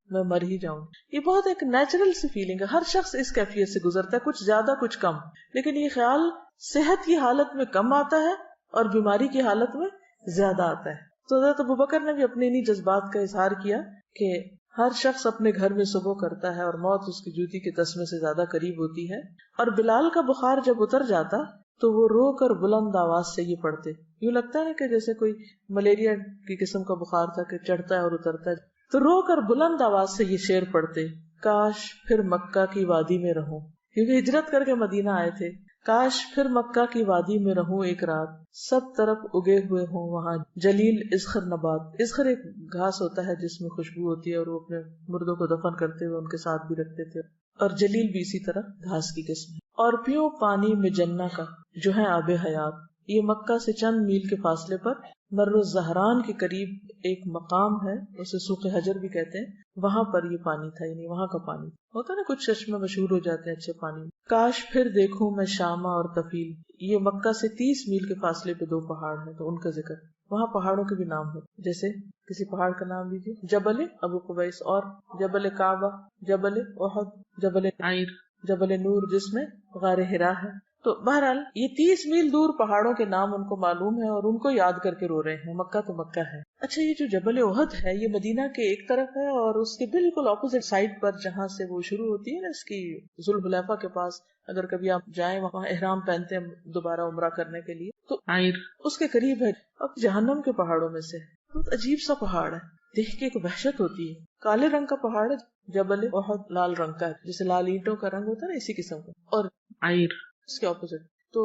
میں مر ہی جاؤں؟ یہ بہت ایک نیچرل سی فیلنگ ہے، ہر شخص اس کیفیت سے گزرتا ہے، کچھ زیادہ کچھ کم، لیکن یہ خیال صحت کی حالت میں کم آتا ہے اور بیماری کی حالت میں زیادہ آتا ہے. تو حضرت ابوبکر نے بھی اپنے انہی جذبات کا اظہار کیا کہ ہر شخص اپنے گھر میں صبح کرتا ہے اور موت اس کی جوتی کے تسمے سے زیادہ قریب ہوتی ہے. اور بلال کا بخار جب اتر جاتا تو وہ رو کر بلند آواز سے یہ پڑھتے. یوں لگتا ہے کہ جیسے کوئی ملیریا کی قسم کا بخار تھا کہ چڑھتا ہے اور اترتا ہے، تو رو کر بلند آواز سے یہ شعر پڑھتے کاش پھر مکہ کی وادی میں رہوں، کیونکہ ہجرت کر کے مدینہ آئے تھے. کاش پھر مکہ کی وادی میں رہوں ایک رات، سب طرف اگے ہوئے ہوں وہاں جلیل اذخر نبات. اذخر ایک گھاس ہوتا ہے جس میں خوشبو ہوتی ہے اور وہ اپنے مردوں کو دفن کرتے ہوئے ان کے ساتھ بھی رکھتے تھے، اور جلیل بھی اسی طرح گھاس کی قسم ہے. اور پیو پانی میں جنہ کا جو ہے آب حیات. یہ مکہ سے چند میل کے فاصلے پر مر الزہران کے قریب ایک مقام ہے، اسے سوق حجر بھی کہتے ہیں، وہاں پر یہ پانی تھا. یعنی وہاں کا پانی ہوتا ہے نا، کچھ چشمے مشہور ہو جاتے ہیں اچھے پانی. کاش پھر دیکھوں میں شامہ اور طفیل. یہ مکہ سے 30 میل کے فاصلے پہ 2 پہاڑ ہیں، تو ان کا ذکر. وہاں پہاڑوں کے بھی نام ہیں، جیسے کسی پہاڑ کا نام لیجیے، جبل ابو قبیس، اور جبل کعبہ، جبل احد، جبل عیر، جبل نور جس میں غار حرا ہے. تو بہرحال یہ 30 میل دور پہاڑوں کے نام ان کو معلوم ہے اور ان کو یاد کر کے رو رہے ہیں. مکہ تو مکہ ہے. اچھا، یہ جو جبل احد ہے یہ مدینہ کے ایک طرف ہے، اور اس کے بالکل اپوزٹ سائڈ پر جہاں سے وہ شروع ہوتی ہے نا، اس کی ذوالحلیفہ کے پاس، اگر کبھی آپ جائیں وہاں احرام پہنتے ہیں دوبارہ عمرہ کرنے کے لیے، تو عیر اس کے قریب ہے. اب جہنم کے پہاڑوں میں سے بہت عجیب سا پہاڑ ہے، دیکھ کے ایک وحشت ہوتی ہے. کالے رنگ کا پہاڑ ہے، جبل احد لال رنگ کا ہے، جیسے لال اینٹوں کا رنگ ہوتا ہے نا، اسی قسم کا. اور عیر اس کے اپوزٹ. تو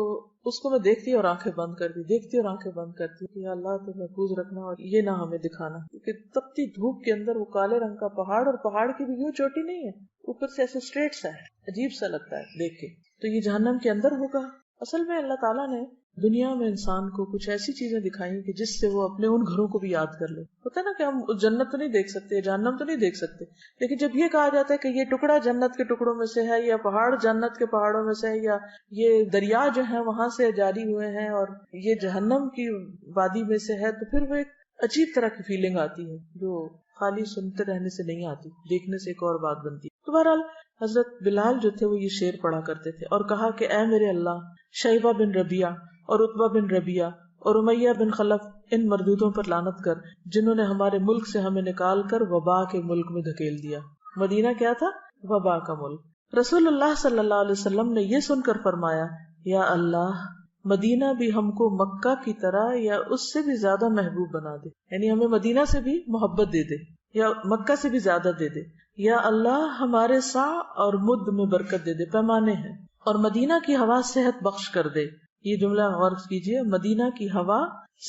اس کو میں دیکھتی اور آنکھیں بند کرتی، دیکھتی اور آنکھیں بند کرتی کہ اللہ تو محفوظ رکھنا اور یہ نہ ہمیں دکھانا. کیونکہ تپتی دھوپ کے اندر وہ کالے رنگ کا پہاڑ، اور پہاڑ کی بھی یوں چوٹی نہیں ہے، اوپر سے ایسے اسٹریٹ سا ہے، عجیب سا لگتا ہے دیکھ کے. تو یہ جہنم کے اندر ہوگا. اصل میں اللہ تعالیٰ نے دنیا میں انسان کو کچھ ایسی چیزیں دکھائی کہ جس سے وہ اپنے ان گھروں کو بھی یاد کر لے. ہوتا ہے نا کہ ہم جنت تو نہیں دیکھ سکتے، جہنم تو نہیں دیکھ سکتے، لیکن جب یہ کہا جاتا ہے کہ یہ ٹکڑا جنت کے ٹکڑوں میں سے ہے، یا پہاڑ جنت کے پہاڑوں میں سے ہے، یا یہ دریا جو ہے وہاں سے جاری ہوئے ہیں، اور یہ جہنم کی وادی میں سے ہے، تو پھر وہ ایک عجیب طرح کی فیلنگ آتی ہے جو خالی سنتے رہنے سے نہیں آتی، دیکھنے سے ایک اور بات بنتی. تو بہرحال حضرت بلال جو تھے وہ یہ شعر پڑھا کرتے تھے اور کہا کہ اے میرے اللہ، شیبہ بن ربیعہ اور عتبہ بن ربیعہ اور امیہ بن خلف، ان مردودوں پر لعنت کر جنہوں نے ہمارے ملک سے ہمیں نکال کر وبا کے ملک میں دھکیل دیا. مدینہ کیا تھا؟ وبا کا ملک. رسول اللہ صلی اللہ علیہ وسلم نے یہ سن کر فرمایا، یا اللہ، مدینہ بھی ہم کو مکہ کی طرح یا اس سے بھی زیادہ محبوب بنا دے. یعنی ہمیں مدینہ سے بھی محبت دے دے، یا مکہ سے بھی زیادہ دے دے. یا اللہ، ہمارے سا اور مد میں برکت دے دے، پیمانے ہیں. اور مدینہ کی ہوا صحت بخش کر دے. یہ جملہ غور کیجئے، مدینہ کی ہوا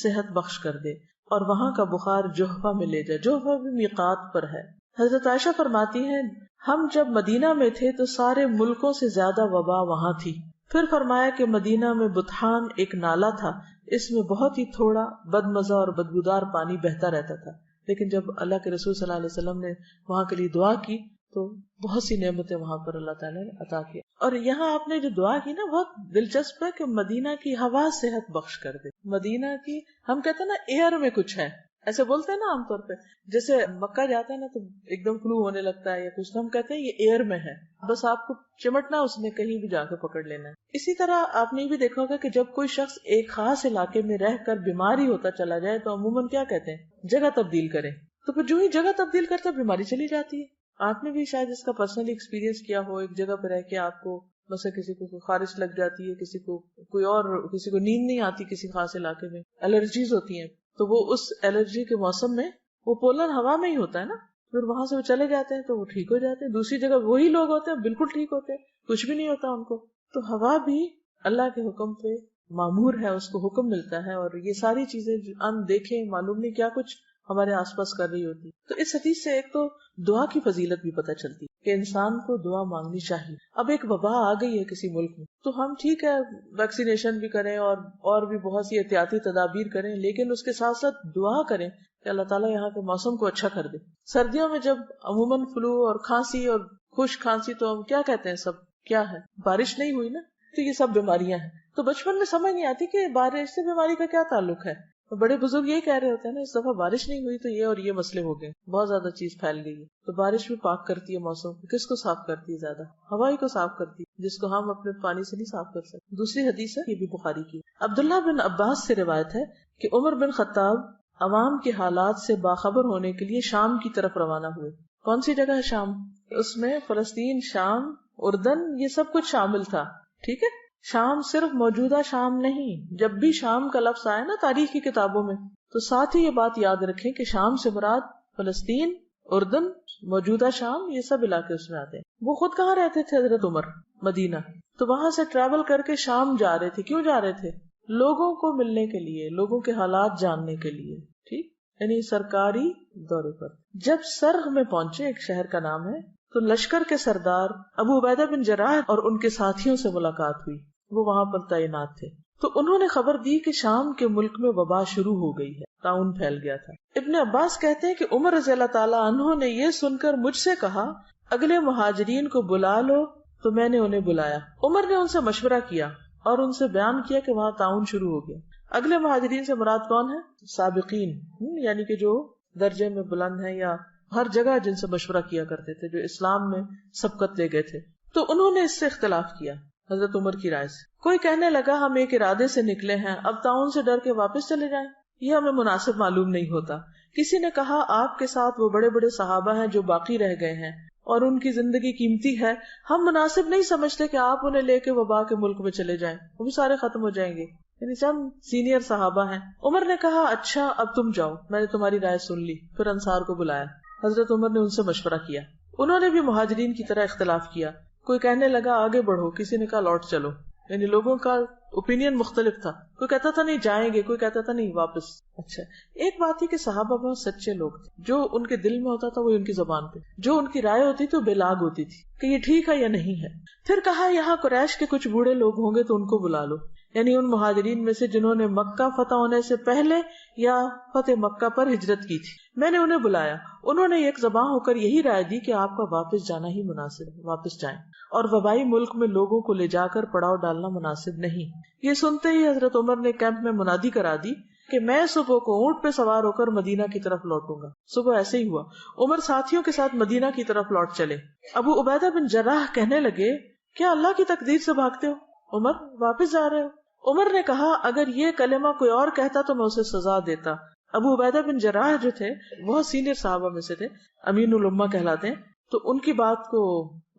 صحت بخش کر دے. اور وہاں کا بخار جوہفہ میں لے جا. جوہفہ بھی میقات پر ہے. حضرت عائشہ فرماتی ہیں ہم جب مدینہ میں تھے تو سارے ملکوں سے زیادہ وبا وہاں تھی. پھر فرمایا کہ مدینہ میں بطحان ایک نالا تھا، اس میں بہت ہی تھوڑا بدمزہ اور بدبودار پانی بہتا رہتا تھا، لیکن جب اللہ کے رسول صلی اللہ علیہ وسلم نے وہاں کے لیے دعا کی تو بہت سی نعمتیں وہاں پر اللہ تعالیٰ نے عطا کی. اور یہاں آپ نے جو دعا کی نا بہت دلچسپ ہے کہ مدینہ کی ہوا صحت بخش کر دے. مدینہ کی ہم کہتے ہیں نا ایئر میں کچھ ہے، ایسے بولتے ہیں نا عام طور پہ، جیسے مکہ جاتا ہے نا تو ایک دم فلو ہونے لگتا ہے یا کچھ، تو ہم کہتے ہیں یہ ایئر میں ہے، بس آپ کو چمٹنا اس نے کہیں بھی جا کے پکڑ لینا ہے. اسی طرح آپ نے بھی دیکھا ہوگا کہ جب کوئی شخص ایک خاص علاقے میں رہ کر بیماری ہوتا چلا جائے تو عموماً کیا کہتے ہیں، جگہ تبدیل کریں. تو پھر جو ہی جگہ تبدیل کرتا ہے بیماری چلی جاتی ہے. آپ نے بھی شاید اس کا پرسنلی ایکسپیرینس کیا ہو، ایک جگہ پہ رہ کے آپ کو مثلا کسی کو خارش لگ جاتی ہے، کسی کو کوئی اور، کسی کو نیند نہیں آتی کسی خاص علاقے میں، الرجیز ہوتی ہیں، تو وہ اس الرجی کے موسم میں وہ پولن ہوا میں ہی ہوتا ہے نا، پھر وہاں سے وہ چلے جاتے ہیں تو وہ ٹھیک ہو جاتے ہیں. دوسری جگہ وہی لوگ ہوتے ہیں بالکل ٹھیک ہوتے ہیں، کچھ بھی نہیں ہوتا ان کو. تو ہوا بھی اللہ کے حکم پہ معمور ہے، اس کو حکم ملتا ہے، اور یہ ساری چیزیں ان دیکھیں معلوم نہیں کیا کچھ ہمارے آس پاس کر رہی ہوتی. تو اس حدیث سے ایک تو دعا کی فضیلت بھی پتہ چلتی کہ انسان کو دعا مانگنی چاہیے. اب ایک وبا آ گئی ہے کسی ملک میں تو ہم ٹھیک ہے ویکسینیشن بھی کریں اور بھی بہت سی احتیاطی تدابیر کریں، لیکن اس کے ساتھ ساتھ دعا کریں کہ اللہ تعالیٰ یہاں کے موسم کو اچھا کر دے. سردیوں میں جب عموماً فلو اور کھانسی اور خشک کھانسی تو ہم کیا کہتے ہیں، سب کیا ہے، بارش نہیں ہوئی نا، تو یہ سب بیماریاں ہیں. تو بچپن میں سمجھ نہیں آتی کہ بارش سے بیماری کا کیا تعلق ہے. تو بڑے بزرگ یہی کہہ رہے ہوتے ہیں نا، اس دفعہ بارش نہیں ہوئی تو یہ اور یہ مسئلے ہو گئے، بہت زیادہ چیز پھیل گئی ہے. تو بارش بھی پاک کرتی ہے موسم کو. کس کو صاف کرتی ہے زیادہ؟ ہوائی کو صاف کرتی ہے، جس کو ہم اپنے پانی سے نہیں صاف کر سکتے. دوسری حدیث ہے، یہ بھی بخاری کی. عبداللہ بن عباس سے روایت ہے کہ عمر بن خطاب عوام کے حالات سے باخبر ہونے کے لیے شام کی طرف روانہ ہوئے. کون سی جگہ ہے شام؟ اس میں فلسطین، شام، اردن، یہ سب کچھ شامل تھا. ٹھیک ہے، شام صرف موجودہ شام نہیں. جب بھی شام کا لفظ آئے نا تاریخ کی کتابوں میں تو ساتھ ہی یہ بات یاد رکھیں کہ شام سے مراد فلسطین، اردن، موجودہ شام، یہ سب علاقے اس میں آتے ہیں. وہ خود کہاں رہتے تھے حضرت عمر؟ مدینہ. تو وہاں سے ٹریول کر کے شام جا رہے تھے. کیوں جا رہے تھے؟ لوگوں کو ملنے کے لیے، لوگوں کے حالات جاننے کے لیے. ٹھیک، یعنی سرکاری دورے پر. جب سرخ میں پہنچے، ایک شہر کا نام ہے، تو لشکر کے سردار ابو عبیدہ بن جراح اور ان کے ساتھیوں سے ملاقات ہوئی. وہ وہاں پر تعینات تھے. تو انہوں نے خبر دی کہ شام کے ملک میں وبا شروع ہو گئی ہے، طاعون پھیل گیا تھا. ابن عباس کہتے ہیں کہ عمر رضی اللہ تعالیٰ عنہ نے یہ سن کر مجھ سے کہا اگلے مہاجرین کو بلا لو. تو میں نے انہیں بلایا. عمر نے ان سے مشورہ کیا اور ان سے بیان کیا کہ وہاں طاعون شروع ہو گیا. اگلے مہاجرین سے مراد کون ہے؟ سابقین، یعنی کہ جو درجے میں بلند ہیں یا ہر جگہ جن سے مشورہ کیا کرتے تھے، جو اسلام میں سبقت لے گئے تھے. تو انہوں نے اس سے اختلاف کیا حضرت عمر کی رائے سے. کوئی کہنے لگا ہم ایک ارادے سے نکلے ہیں، اب طاعون سے ڈر کے واپس چلے جائیں، یہ ہمیں مناسب معلوم نہیں ہوتا. کسی نے کہا آپ کے ساتھ وہ بڑے بڑے صحابہ ہیں جو باقی رہ گئے ہیں اور ان کی زندگی قیمتی ہے، ہم مناسب نہیں سمجھتے کہ آپ انہیں لے کے وبا کے ملک میں چلے جائیں، وہ بھی سارے ختم ہو جائیں گے. یعنی چند سینئر صحابہ ہیں. عمر نے کہا اچھا اب تم جاؤ، میں نے تمہاری رائے سن لی. پھر انصار کو بلایا. حضرت عمر نے ان سے مشورہ کیا. انہوں نے بھی مہاجرین کی طرح اختلاف کیا. کوئی کہنے لگا آگے بڑھو، کسی نے کہا لوٹ چلو. یعنی لوگوں کا اوپینین مختلف تھا. کوئی کہتا تھا نہیں جائیں گے، کوئی کہتا تھا نہیں واپس. اچھا، ایک بات تھی کہ صحابہ بہت سچے لوگ تھے. جو ان کے دل میں ہوتا تھا وہ ان کی زبان پہ، جو ان کی رائے ہوتی تھی وہ بے لاگ ہوتی تھی کہ یہ ٹھیک ہے یا نہیں ہے. پھر کہا یہاں قریش کے کچھ بوڑھے لوگ ہوں گے تو ان کو بلا لو، یعنی ان مہاجرین میں سے جنہوں نے مکہ فتح ہونے سے پہلے یا فتح مکہ پر ہجرت کی تھی. میں نے انہیں بلایا. انہوں نے ایک زبان ہو کر یہی رائے دی کہ آپ کا واپس جانا ہی مناسب ہے، واپس جائیں، اور وبائی ملک میں لوگوں کو لے جا کر پڑاؤ ڈالنا مناسب نہیں. یہ سنتے ہی حضرت عمر نے کیمپ میں منادی کرا دی کہ میں صبح کو اونٹ پہ سوار ہو کر مدینہ کی طرف لوٹوں گا. صبح ایسے ہی ہوا. عمر ساتھیوں کے ساتھ مدینہ کی طرف لوٹ چلے. ابو عبیدہ بن جراح کہنے لگے کیا اللہ کی تقدیر سے بھاگتے ہو عمر، واپس جا رہے ہو؟ عمر نے کہا اگر یہ کلمہ کوئی اور کہتا تو میں اسے سزا دیتا. ابو عبیدہ بن جراح جو تھے بہت سینئر صحابہ میں سے تھے، امین الامہ کہلاتے ہیں. تو ان کی بات کو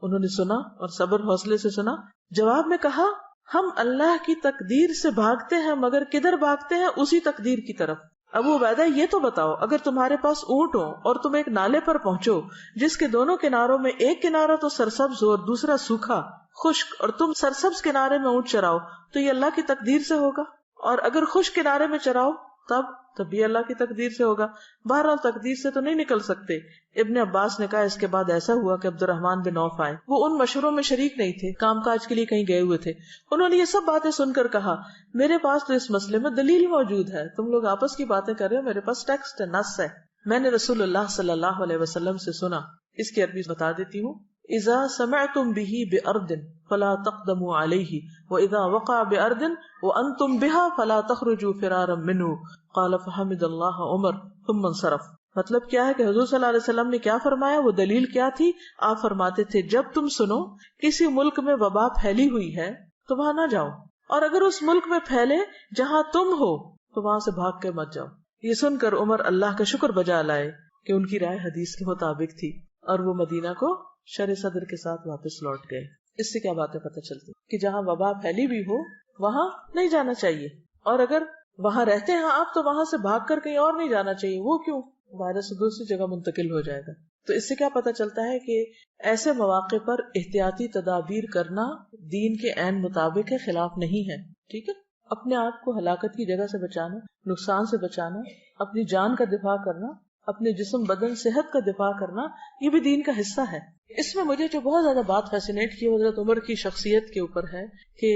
انہوں نے سنا اور صبر حوصلے سے سنا. جواب میں کہا ہم اللہ کی تقدیر سے بھاگتے ہیں، مگر کدھر بھاگتے ہیں؟ اسی تقدیر کی طرف. ابو عبیدہ یہ تو بتاؤ اگر تمہارے پاس اونٹ ہو اور تم ایک نالے پر پہنچو جس کے دونوں کناروں میں ایک کنارہ تو سرسبز ہو اور دوسرا سوکھا خشک، اور تم سرسبز کنارے میں اونٹ چراؤ تو یہ اللہ کی تقدیر سے ہوگا، اور اگر خشک کنارے میں چراؤ تب بھی اللہ کی تقدیر سے ہوگا. بہرحال تقدیر سے تو نہیں نکل سکتے. ابن عباس نے کہا اس کے بعد ایسا ہوا کہ عبد الرحمن بن عوف آئے. وہ ان مشوروں میں شریک نہیں تھے, کام کاج کے لیے کہیں گئے ہوئے تھے. انہوں نے یہ سب باتیں سن کر کہا میرے پاس تو اس مسئلے میں دلیل موجود ہے, تم لوگ آپس کی باتیں کر رہے ہو, میرے پاس ٹیکسٹ ہے, نص ہے. میں نے رسول اللہ صلی اللہ علیہ وسلم سے سنا. اس کی عربی بتا دیتی ہوں. اذا سمعتم به بأرض فلا تقدموا عليه واذا وقع بأرض وانتم بها فلا تخرجوا فرارا منه قال فحمد الله عمر ثم انصرف. مطلب کیا ہے کہ حضور صلی اللہ علیہ وسلم نے کیا فرمایا, وہ دلیل کیا تھی؟ آپ فرماتے تھے جب تم سنو کسی ملک میں وبا پھیلی ہوئی ہے تو وہاں نہ جاؤ, اور اگر اس ملک میں پھیلے جہاں تم ہو تو وہاں سے بھاگ کے مت جاؤ. یہ سن کر عمر اللہ کا شکر بجا لائے کہ ان کی رائے حدیث کے مطابق تھی, اور وہ مدینہ کو شر صدر کے ساتھ واپس لوٹ گئے. اس سے کیا باتیں پتہ چلتی کہ جہاں وبا پھیلی بھی ہو وہاں نہیں جانا چاہیے, اور اگر وہاں رہتے ہیں آپ تو وہاں سے بھاگ کر کہیں اور نہیں جانا چاہیے. وہ کیوں؟ وائرس دوسری جگہ منتقل ہو جائے گا. تو اس سے کیا پتہ چلتا ہے کہ ایسے مواقع پر احتیاطی تدابیر کرنا دین کے عین مطابق ہے, خلاف نہیں ہے. ٹھیک ہے, اپنے آپ کو ہلاکت کی جگہ سے بچانا, نقصان سے بچانا, اپنی جان کا دفاع کرنا, اپنے جسم بدن صحت کا دفاع کرنا, یہ بھی دین کا حصہ ہے. اس میں مجھے جو بہت زیادہ بات فیسینیٹ کی حضرت عمر کی شخصیت کے اوپر ہے کہ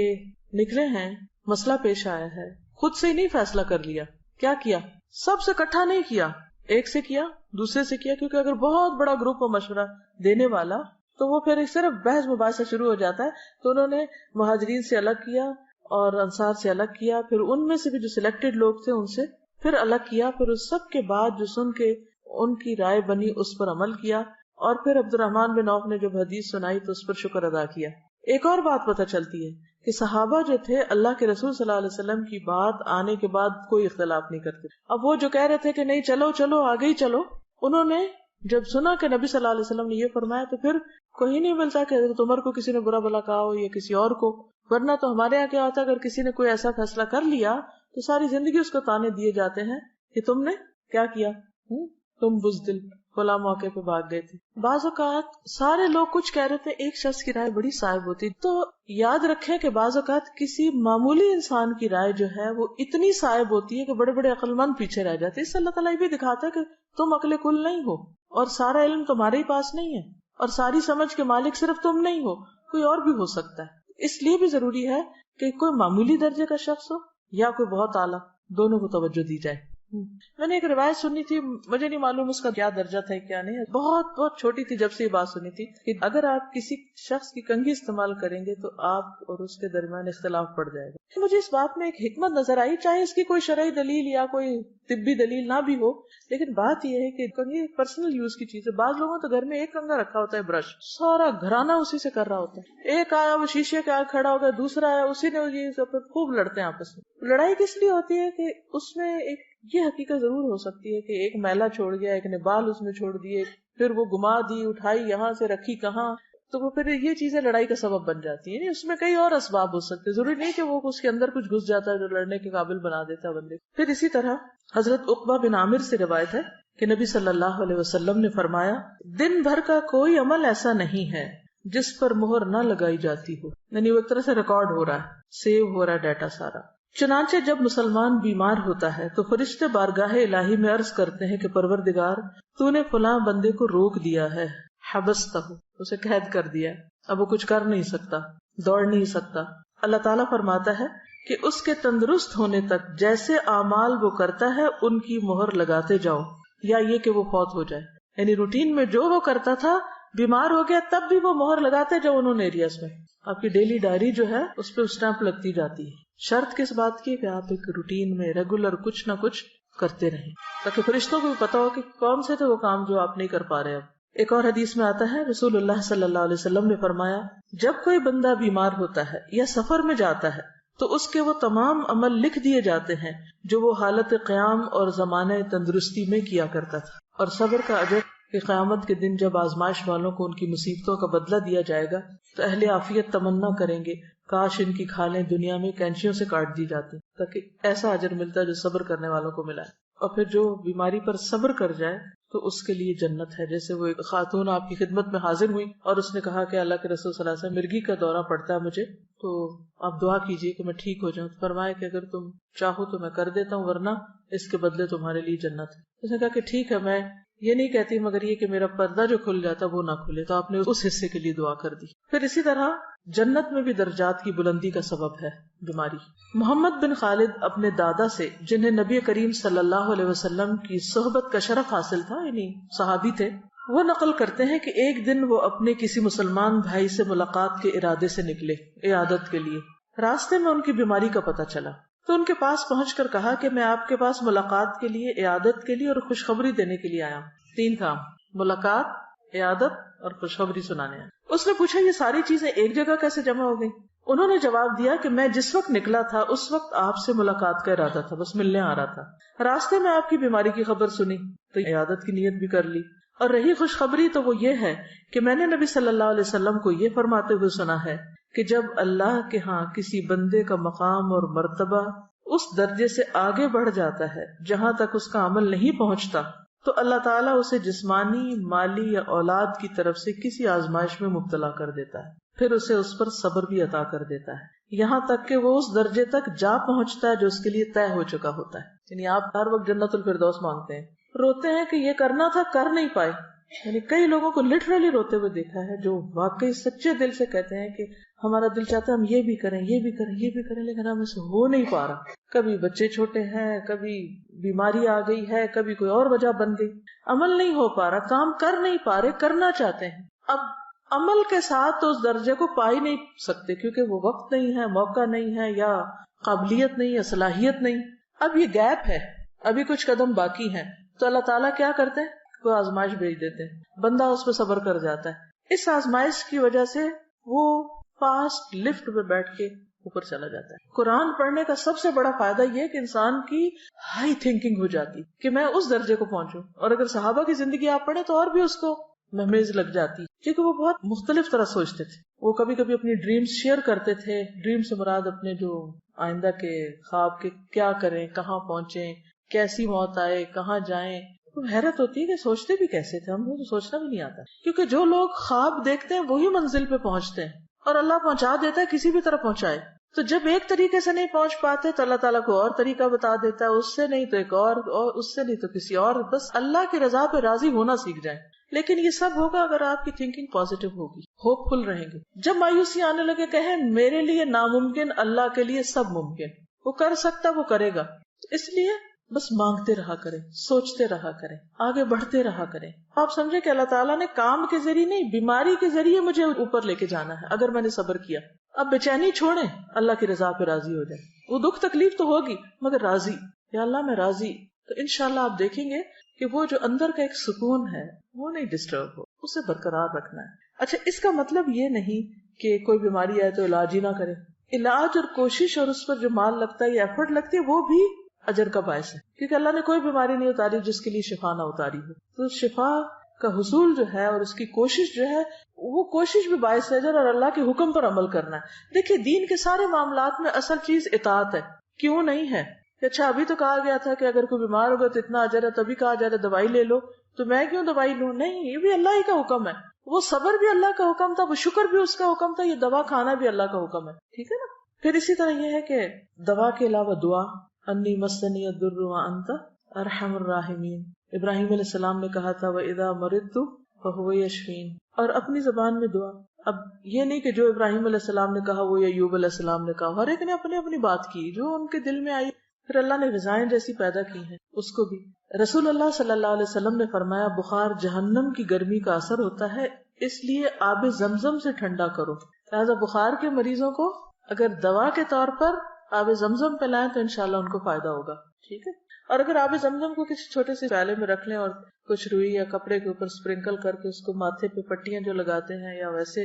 نکلے ہیں, مسئلہ پیش آیا ہے, خود سے ہی نہیں فیصلہ کر لیا. کیا کیا؟ سب سے اکٹھا نہیں کیا, ایک سے کیا, دوسرے سے کیا, کیونکہ اگر بہت بڑا گروپ ہو مشورہ دینے والا تو وہ پھر صرف بحث مباحثہ شروع ہو جاتا ہے. تو انہوں نے مہاجرین سے الگ کیا اور انصار سے الگ کیا, پھر ان میں سے بھی جو سلیکٹڈ لوگ تھے ان سے پھر الگ کیا, پھر اس سب کے بعد جو سن کے ان کی رائے بنی اس پر عمل کیا, اور پھر عبد الرحمن بن عوف نے جب حدیث سنائی تو اس پر شکر ادا کیا. ایک اور بات پتہ چلتی ہے کہ صحابہ جو تھے اللہ کے رسول صلی اللہ علیہ وسلم کی بات آنے کے بعد کوئی اختلاف نہیں کرتے. اب وہ جو کہہ رہے تھے کہ نہیں چلو چلو آگے ہی چلو, انہوں نے جب سنا کہ نبی صلی اللہ علیہ وسلم نے یہ فرمایا تو پھر کوئی نہیں ملتا کہ حضرت عمر کو کسی نے برا بلا کہا ہو یا کسی اور کو. ورنہ تو ہمارے یہاں کیا ہوتا ہے, اگر کسی نے کوئی ایسا فیصلہ کر لیا تو ساری زندگی اس کو تانے دیے جاتے ہیں کہ تم نے کیا کیا, تم بزدل فلاں موقع پہ بھاگ گئے تھے. بعض اوقات سارے لوگ کچھ کہہ رہے تھے, ایک شخص کی رائے بڑی صائب ہوتی, تو یاد رکھیں کہ بعض اوقات کسی معمولی انسان کی رائے جو ہے وہ اتنی صائب ہوتی ہے کہ بڑے بڑے عقل مند پیچھے رہ جاتے. اس سے اللہ تعالیٰ یہ بھی دکھاتا ہے کہ تم عقل کل نہیں ہو, اور سارا علم تمہارے ہی پاس نہیں ہے, اور ساری سمجھ کے مالک صرف تم نہیں ہو, کوئی اور بھی ہو سکتا ہے. اس لیے بھی ضروری ہے کہ کوئی معمولی درجے کا شخص ہو یا کوئی بہت اعلیٰ, دونوں کو توجہ دی جائے. میں نے ایک روایت سنی تھی, مجھے نہیں معلوم اس کا کیا درجہ تھا کیا نہیں, بہت بہت چھوٹی تھی جب سے یہ بات سنی تھی کہ اگر آپ کسی شخص کی کنگھی استعمال کریں گے تو آپ اور اس کے درمیان اختلاف پڑ جائے گا. مجھے اس بات میں ایک حکمت نظر آئی, چاہے اس کی کوئی شرعی دلیل یا کوئی طبی دلیل نہ بھی ہو, لیکن بات یہ ہے کہ کنگھی ایک پرسنل یوز کی چیز ہے. بعض لوگوں تو گھر میں ایک کنگھا رکھا ہوتا ہے, برش, سارا گھرانہ اسی سے کر رہا ہوتا ہے. ایک آیا وہ شیشے کے آگے کھڑا ہو گیا, دوسرا آیا اسی نے یہ سب خوب لڑتے ہیں آپس میں. لڑائی کس لیے ہوتی ہے کہ اس میں ایک یہ حقیقت ضرور ہو سکتی ہے کہ ایک میلا چھوڑ گیا, ایک نے بال اس میں چھوڑ دیے, پھر وہ گما دی, اٹھائی یہاں سے رکھی کہاں, تو وہ پھر یہ چیزیں لڑائی کا سبب بن جاتی ہیں. اس میں کئی اور اسباب ہو سکتے, ضروری نہیں کہ وہ اس کے اندر کچھ گھس جاتا ہے جو لڑنے کے قابل بنا دیتا ہے بندے. پھر اسی طرح حضرت عقبہ بن عامر سے روایت ہے کہ نبی صلی اللہ علیہ وسلم نے فرمایا دن بھر کا کوئی عمل ایسا نہیں ہے جس پر مہر نہ لگائی جاتی ہو. یعنی وہ ایک طرح سے ریکارڈ ہو رہا ہے, سیو ہو رہا ہے ڈیٹا سارا. چنانچہ جب مسلمان بیمار ہوتا ہے تو فرشتے بارگاہ الہی میں عرض کرتے ہیں کہ پروردگار تو نے فلاں بندے کو روک دیا ہے, حبستہ, اسے قید کر دیا, اب وہ کچھ کر نہیں سکتا, دوڑ نہیں سکتا. اللہ تعالیٰ فرماتا ہے کہ اس کے تندرست ہونے تک جیسے اعمال وہ کرتا ہے ان کی مہر لگاتے جاؤ, یا یہ کہ وہ فوت ہو جائے. یعنی روٹین میں جو وہ کرتا تھا, بیمار ہو گیا تب بھی وہ مہر لگاتے جاؤ انہوں نے ایریاز میں. آپ کی ڈیلی ڈائری جو ہے اس پہ اسٹیمپ لگتی جاتی ہے. شرط کس بات کی کہ آپ ایک روٹین میں ریگولر کچھ نہ کچھ کرتے رہیں, تاکہ فرشتوں کو بھی پتا ہو کہ کون سے تھے وہ کام جو آپ نہیں کر پا رہے. اب ایک اور حدیث میں آتا ہے, رسول اللہ صلی اللہ علیہ وسلم نے فرمایا جب کوئی بندہ بیمار ہوتا ہے یا سفر میں جاتا ہے تو اس کے وہ تمام عمل لکھ دیے جاتے ہیں جو وہ حالت قیام اور زمانہ تندرستی میں کیا کرتا تھا. اور صبر کا اجر کہ قیامت کے دن جب آزمائش والوں کو ان کی مصیبتوں کا بدلہ دیا جائے گا تو اہل عافیت تمنا کریں گے کاش ان کی کھالیں دنیا میں کینچیوں سے کاٹ دی جاتی, تاکہ ایسا اجر ملتا ہے جو صبر کرنے والوں کو ملا ہے. اور پھر جو بیماری پر صبر کر جائے تو اس کے لیے جنت ہے. جیسے وہ ایک خاتون آپ کی خدمت میں حاضر ہوئی اور اس نے کہا کہ اللہ کے رسول صلی اللہ علیہ وسلم مرگی کا دورہ پڑتا ہے مجھے، تو آپ دعا کیجیے کہ میں ٹھیک ہو جاؤں. تو فرمایا کہ اگر تم چاہو تو میں کر دیتا ہوں، ورنہ اس کے بدلے تمہارے لیے جنت ہے. اس نے کہا کہ ٹھیک ہے، میں یہ نہیں کہتی مگر یہ کہ میرا پردہ جو کھل جاتا وہ نہ کھلے. تو آپ نے اس حصے کے لیے دعا کر دی. پھر اسی طرح جنت میں بھی درجات کی بلندی کا سبب ہے بیماری. محمد بن خالد اپنے دادا سے، جنہیں نبی کریم صلی اللہ علیہ وسلم کی صحبت کا شرف حاصل تھا، یعنی صحابی تھے، وہ نقل کرتے ہیں کہ ایک دن وہ اپنے کسی مسلمان بھائی سے ملاقات کے ارادے سے نکلے عیادت کے لیے. راستے میں ان کی بیماری کا پتہ چلا تو ان کے پاس پہنچ کر کہا کہ میں آپ کے پاس ملاقات کے لیے، عیادت کے لیے اور خوشخبری دینے کے لیے آیا ہوں. 3 کام: ملاقات، عیادت اور خوشخبری سنانے آیا. اس نے پوچھا یہ ساری چیزیں ایک جگہ کیسے جمع ہو گئی؟ انہوں نے جواب دیا کہ میں جس وقت نکلا تھا اس وقت آپ سے ملاقات کا ارادہ تھا، بس ملنے آ رہا تھا. راستے میں آپ کی بیماری کی خبر سنی تو عیادت کی نیت بھی کر لی. اور رہی خوشخبری تو وہ یہ ہے کہ میں نے نبی صلی اللہ علیہ وسلم کو یہ فرماتے ہوئے سنا ہے کہ جب اللہ کے ہاں کسی بندے کا مقام اور مرتبہ اس درجے سے آگے بڑھ جاتا ہے جہاں تک اس کا عمل نہیں پہنچتا، تو اللہ تعالیٰ اسے جسمانی، مالی یا اولاد کی طرف سے کسی آزمائش میں مبتلا کر دیتا ہے، پھر اسے اس پر صبر بھی عطا کر دیتا ہے، یہاں تک کہ وہ اس درجے تک جا پہنچتا ہے جو اس کے لیے طے ہو چکا ہوتا ہے. یعنی آپ ہر وقت جنت الفردوس مانگتے ہیں، روتے ہیں کہ یہ کرنا تھا کر نہیں پائے. یعنی کئی لوگوں کو لٹرلی روتے ہوئے دیکھا ہے جو واقعی سچے دل سے کہتے ہیں کہ ہمارا دل چاہتا ہے ہم یہ بھی کریں، یہ بھی کریں، یہ بھی کریں، لیکن ہم اسے ہو نہیں پا رہا. کبھی بچے چھوٹے ہیں، کبھی بیماری آ گئی ہے، کبھی کوئی اور وجہ بن گئی، عمل نہیں ہو پا رہا، کام کر نہیں پا رہے، کرنا چاہتے ہیں. اب عمل کے ساتھ تو اس درجے کو پا ہی نہیں سکتے کیونکہ وہ وقت نہیں ہے، موقع نہیں ہے، یا قابلیت نہیں یا صلاحیت نہیں. اب یہ گیپ ہے، ابھی کچھ قدم باقی ہیں، تو اللہ تعالیٰ کیا کرتے ہیں؟ کوئی آزمائش بھیج دیتے ہیں، بندہ اس پہ صبر کر جاتا ہے. اس آزمائش کی وجہ سے وہ فاسٹ لفٹ پہ بیٹھ کے اوپر چلا جاتا ہے. قرآن پڑھنے کا سب سے بڑا فائدہ یہ کہ انسان کی ہائی تھنکنگ ہو جاتی کہ میں اس درجے کو پہنچوں. اور اگر صحابہ کی زندگی آپ پڑھیں تو اور بھی اس کو مہمیز لگ جاتی، کیونکہ وہ بہت مختلف طرح سوچتے تھے. وہ کبھی کبھی اپنی ڈریمز شیئر کرتے تھے. ڈریم سے مراد اپنے جو آئندہ کے خواب کے، کیا کریں، کہاں پہنچیں، کیسی موت آئے، کہاں جائیں. تو حیرت ہوتی ہے کہ سوچتے بھی کیسے تھے، ہم کو تو سوچنا بھی نہیں آتا. کیونکہ جو لوگ خواب دیکھتے ہیں وہی منزل پہ پہنچتے ہیں، اور اللہ پہنچا دیتا ہے، کسی بھی طرح پہنچائے. تو جب ایک طریقے سے نہیں پہنچ پاتے تو اللہ تعالیٰ کو اور طریقہ بتا دیتا ہے، اس سے نہیں تو ایک اور اس سے نہیں تو کسی اور. بس اللہ کی رضا پہ راضی ہونا سیکھ جائیں. لیکن یہ سب ہوگا اگر آپ کی تھنکنگ پازیٹو ہوگی، ہوپ فل رہیں گے. جب مایوسی آنے لگے، کہیں میرے لیے ناممکن، اللہ کے لیے سب ممکن، وہ کر سکتا، وہ کرے گا. اس لیے بس مانگتے رہا کریں، سوچتے رہا کریں، آگے بڑھتے رہا کریں. آپ سمجھے کہ اللہ تعالیٰ نے کام کے ذریعے نہیں، بیماری کے ذریعے مجھے اوپر لے کے جانا ہے اگر میں نے صبر کیا. اب بے چینی چھوڑیں، اللہ کی رضا پہ راضی ہو جائیں. وہ دکھ تکلیف تو ہوگی مگر راضی، یا اللہ میں راضی. تو انشاءاللہ آپ دیکھیں گے کہ وہ جو اندر کا ایک سکون ہے وہ نہیں ڈسٹرب ہو، اسے برقرار رکھنا ہے. اچھا، اس کا مطلب یہ نہیں کہ کوئی بیماری آئے تو علاج ہی نہ کرے. علاج اور کوشش اور اس پر جو مال لگتا ہے یا ایفرٹ لگتی ہے وہ بھی اجر کا باعث ہے، کیونکہ اللہ نے کوئی بیماری نہیں اتاری جس کے لیے شفا نہ اتاری ہو. تو شفا کا حصول جو ہے اور اس کی کوشش جو ہے، وہ کوشش بھی باعث اجر اور اللہ کے حکم پر عمل کرنا ہے. دیکھیے دین کے سارے معاملات میں اصل چیز اطاعت ہے. کیوں نہیں ہے کہ اچھا ابھی تو کہا گیا تھا کہ اگر کوئی بیمار ہوگا تو اتنا اجر ہے، تبھی کہا جا رہا ہے دوائی لے لو، تو میں کیوں دوائی لوں؟ نہیں، یہ بھی اللہ ہی کا حکم ہے. وہ صبر بھی اللہ کا حکم تھا، وہ شکر بھی اس کا حکم تھا، یہ دوا کھانا بھی اللہ کا حکم ہے. ٹھیک ہے نا. پھر اسی طرح یہ ہے کہ دوا کے علاوہ دعا، انی مسنی الضر وانت ارحم الراحمین. ابراہیم علیہ السلام نے کہا تھا وَإِذَا مَرِضْتُ فَهُوَ يَشْفِينِ. اور اپنی زبان میں دعا. اب یہ نہیں کہ جو ابراہیم علیہ السلام نے کہا وہ ایوب علیہ السلام نے کہا، ہر ایک نے اپنی اپنی بات کی جو ان کے دل میں آئی. پھر اللہ نے غذائیں جیسی پیدا کی ہیں اس کو بھی. رسول اللہ صلی اللہ علیہ وسلم نے فرمایا بخار جہنم کی گرمی کا اثر ہوتا ہے، اس لیے آب زمزم سے ٹھنڈا کرو. لہٰذا بخار کے مریضوں کو اگر دوا کے طور پر آب زمزم پلائیں تو انشاءاللہ ان کو فائدہ ہوگا. ٹھیک ہے. اور اگر آب زمزم کو کسی چھوٹے سے پیالے میں رکھ لیں اور کچھ روئی یا کپڑے کے اوپر اسپرنکل کر کے اس کو ماتھے پہ پٹیاں جو لگاتے ہیں یا ویسے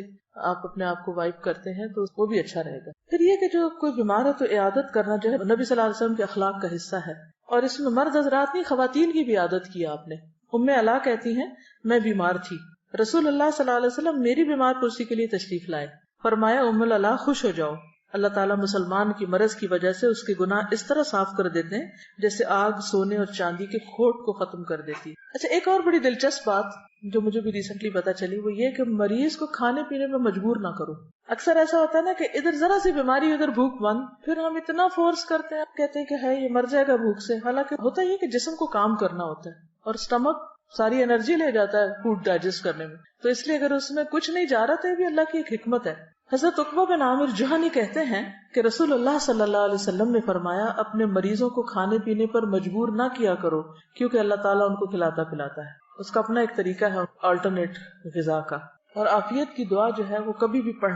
آپ اپنے آپ کو وائپ کرتے ہیں تو وہ بھی اچھا رہے گا. پھر یہ کہ جو کوئی بیمار ہے تو عیادت کرنا جو ہے نبی صلی اللہ علیہ وسلم کے اخلاق کا حصہ ہے، اور اس میں مرد حضرات نہیں خواتین کی بھی عادت کی آپ نے. ام علا کہتی ہیں میں بیمار تھی، رسول اللہ صلی اللہ علیہ وسلم میری بیمار پرسی کے لیے تشریف لائے. فرمایا ام علا خوش ہو جاؤ، اللہ تعالیٰ مسلمان کی مرض کی وجہ سے اس کے گناہ اس طرح صاف کر دیتے ہیں جیسے آگ سونے اور چاندی کے کھوٹ کو ختم کر دیتی. اچھا، ایک اور بڑی دلچسپ بات جو مجھے بھی ریسنٹلی پتا چلی وہ یہ کہ مریض کو کھانے پینے میں مجبور نہ کرو. اکثر ایسا ہوتا ہے نا کہ ادھر ذرا سی بیماری ادھر بھوک بند، پھر ہم اتنا فورس کرتے ہیں، کہتے ہیں کہ ہے یہ مر جائے گا بھوک سے. حالانکہ ہوتا یہ کہ جسم کو کام کرنا ہوتا ہے اور اسٹمک ساری انرجی لے جاتا ہے فوڈ ڈائجسٹ کرنے میں، تو اس لیے اگر اس میں کچھ نہیں جا رہا تو یہ بھی اللہ کی ایک حکمت ہے. حضرت عقبہ بن عامر جہنی کہتے ہیں کہ رسول اللہ صلی اللہ علیہ وسلم نے فرمایا اپنے مریضوں کو کھانے پینے پر مجبور نہ کیا کرو کیونکہ اللہ تعالیٰ ان کو کھلاتا پلاتا ہے. اس کا اپنا ایک طریقہ ہے آلٹرنیٹ غذا کا. اور عافیت کی دعا جو ہے وہ کبھی بھی پڑھ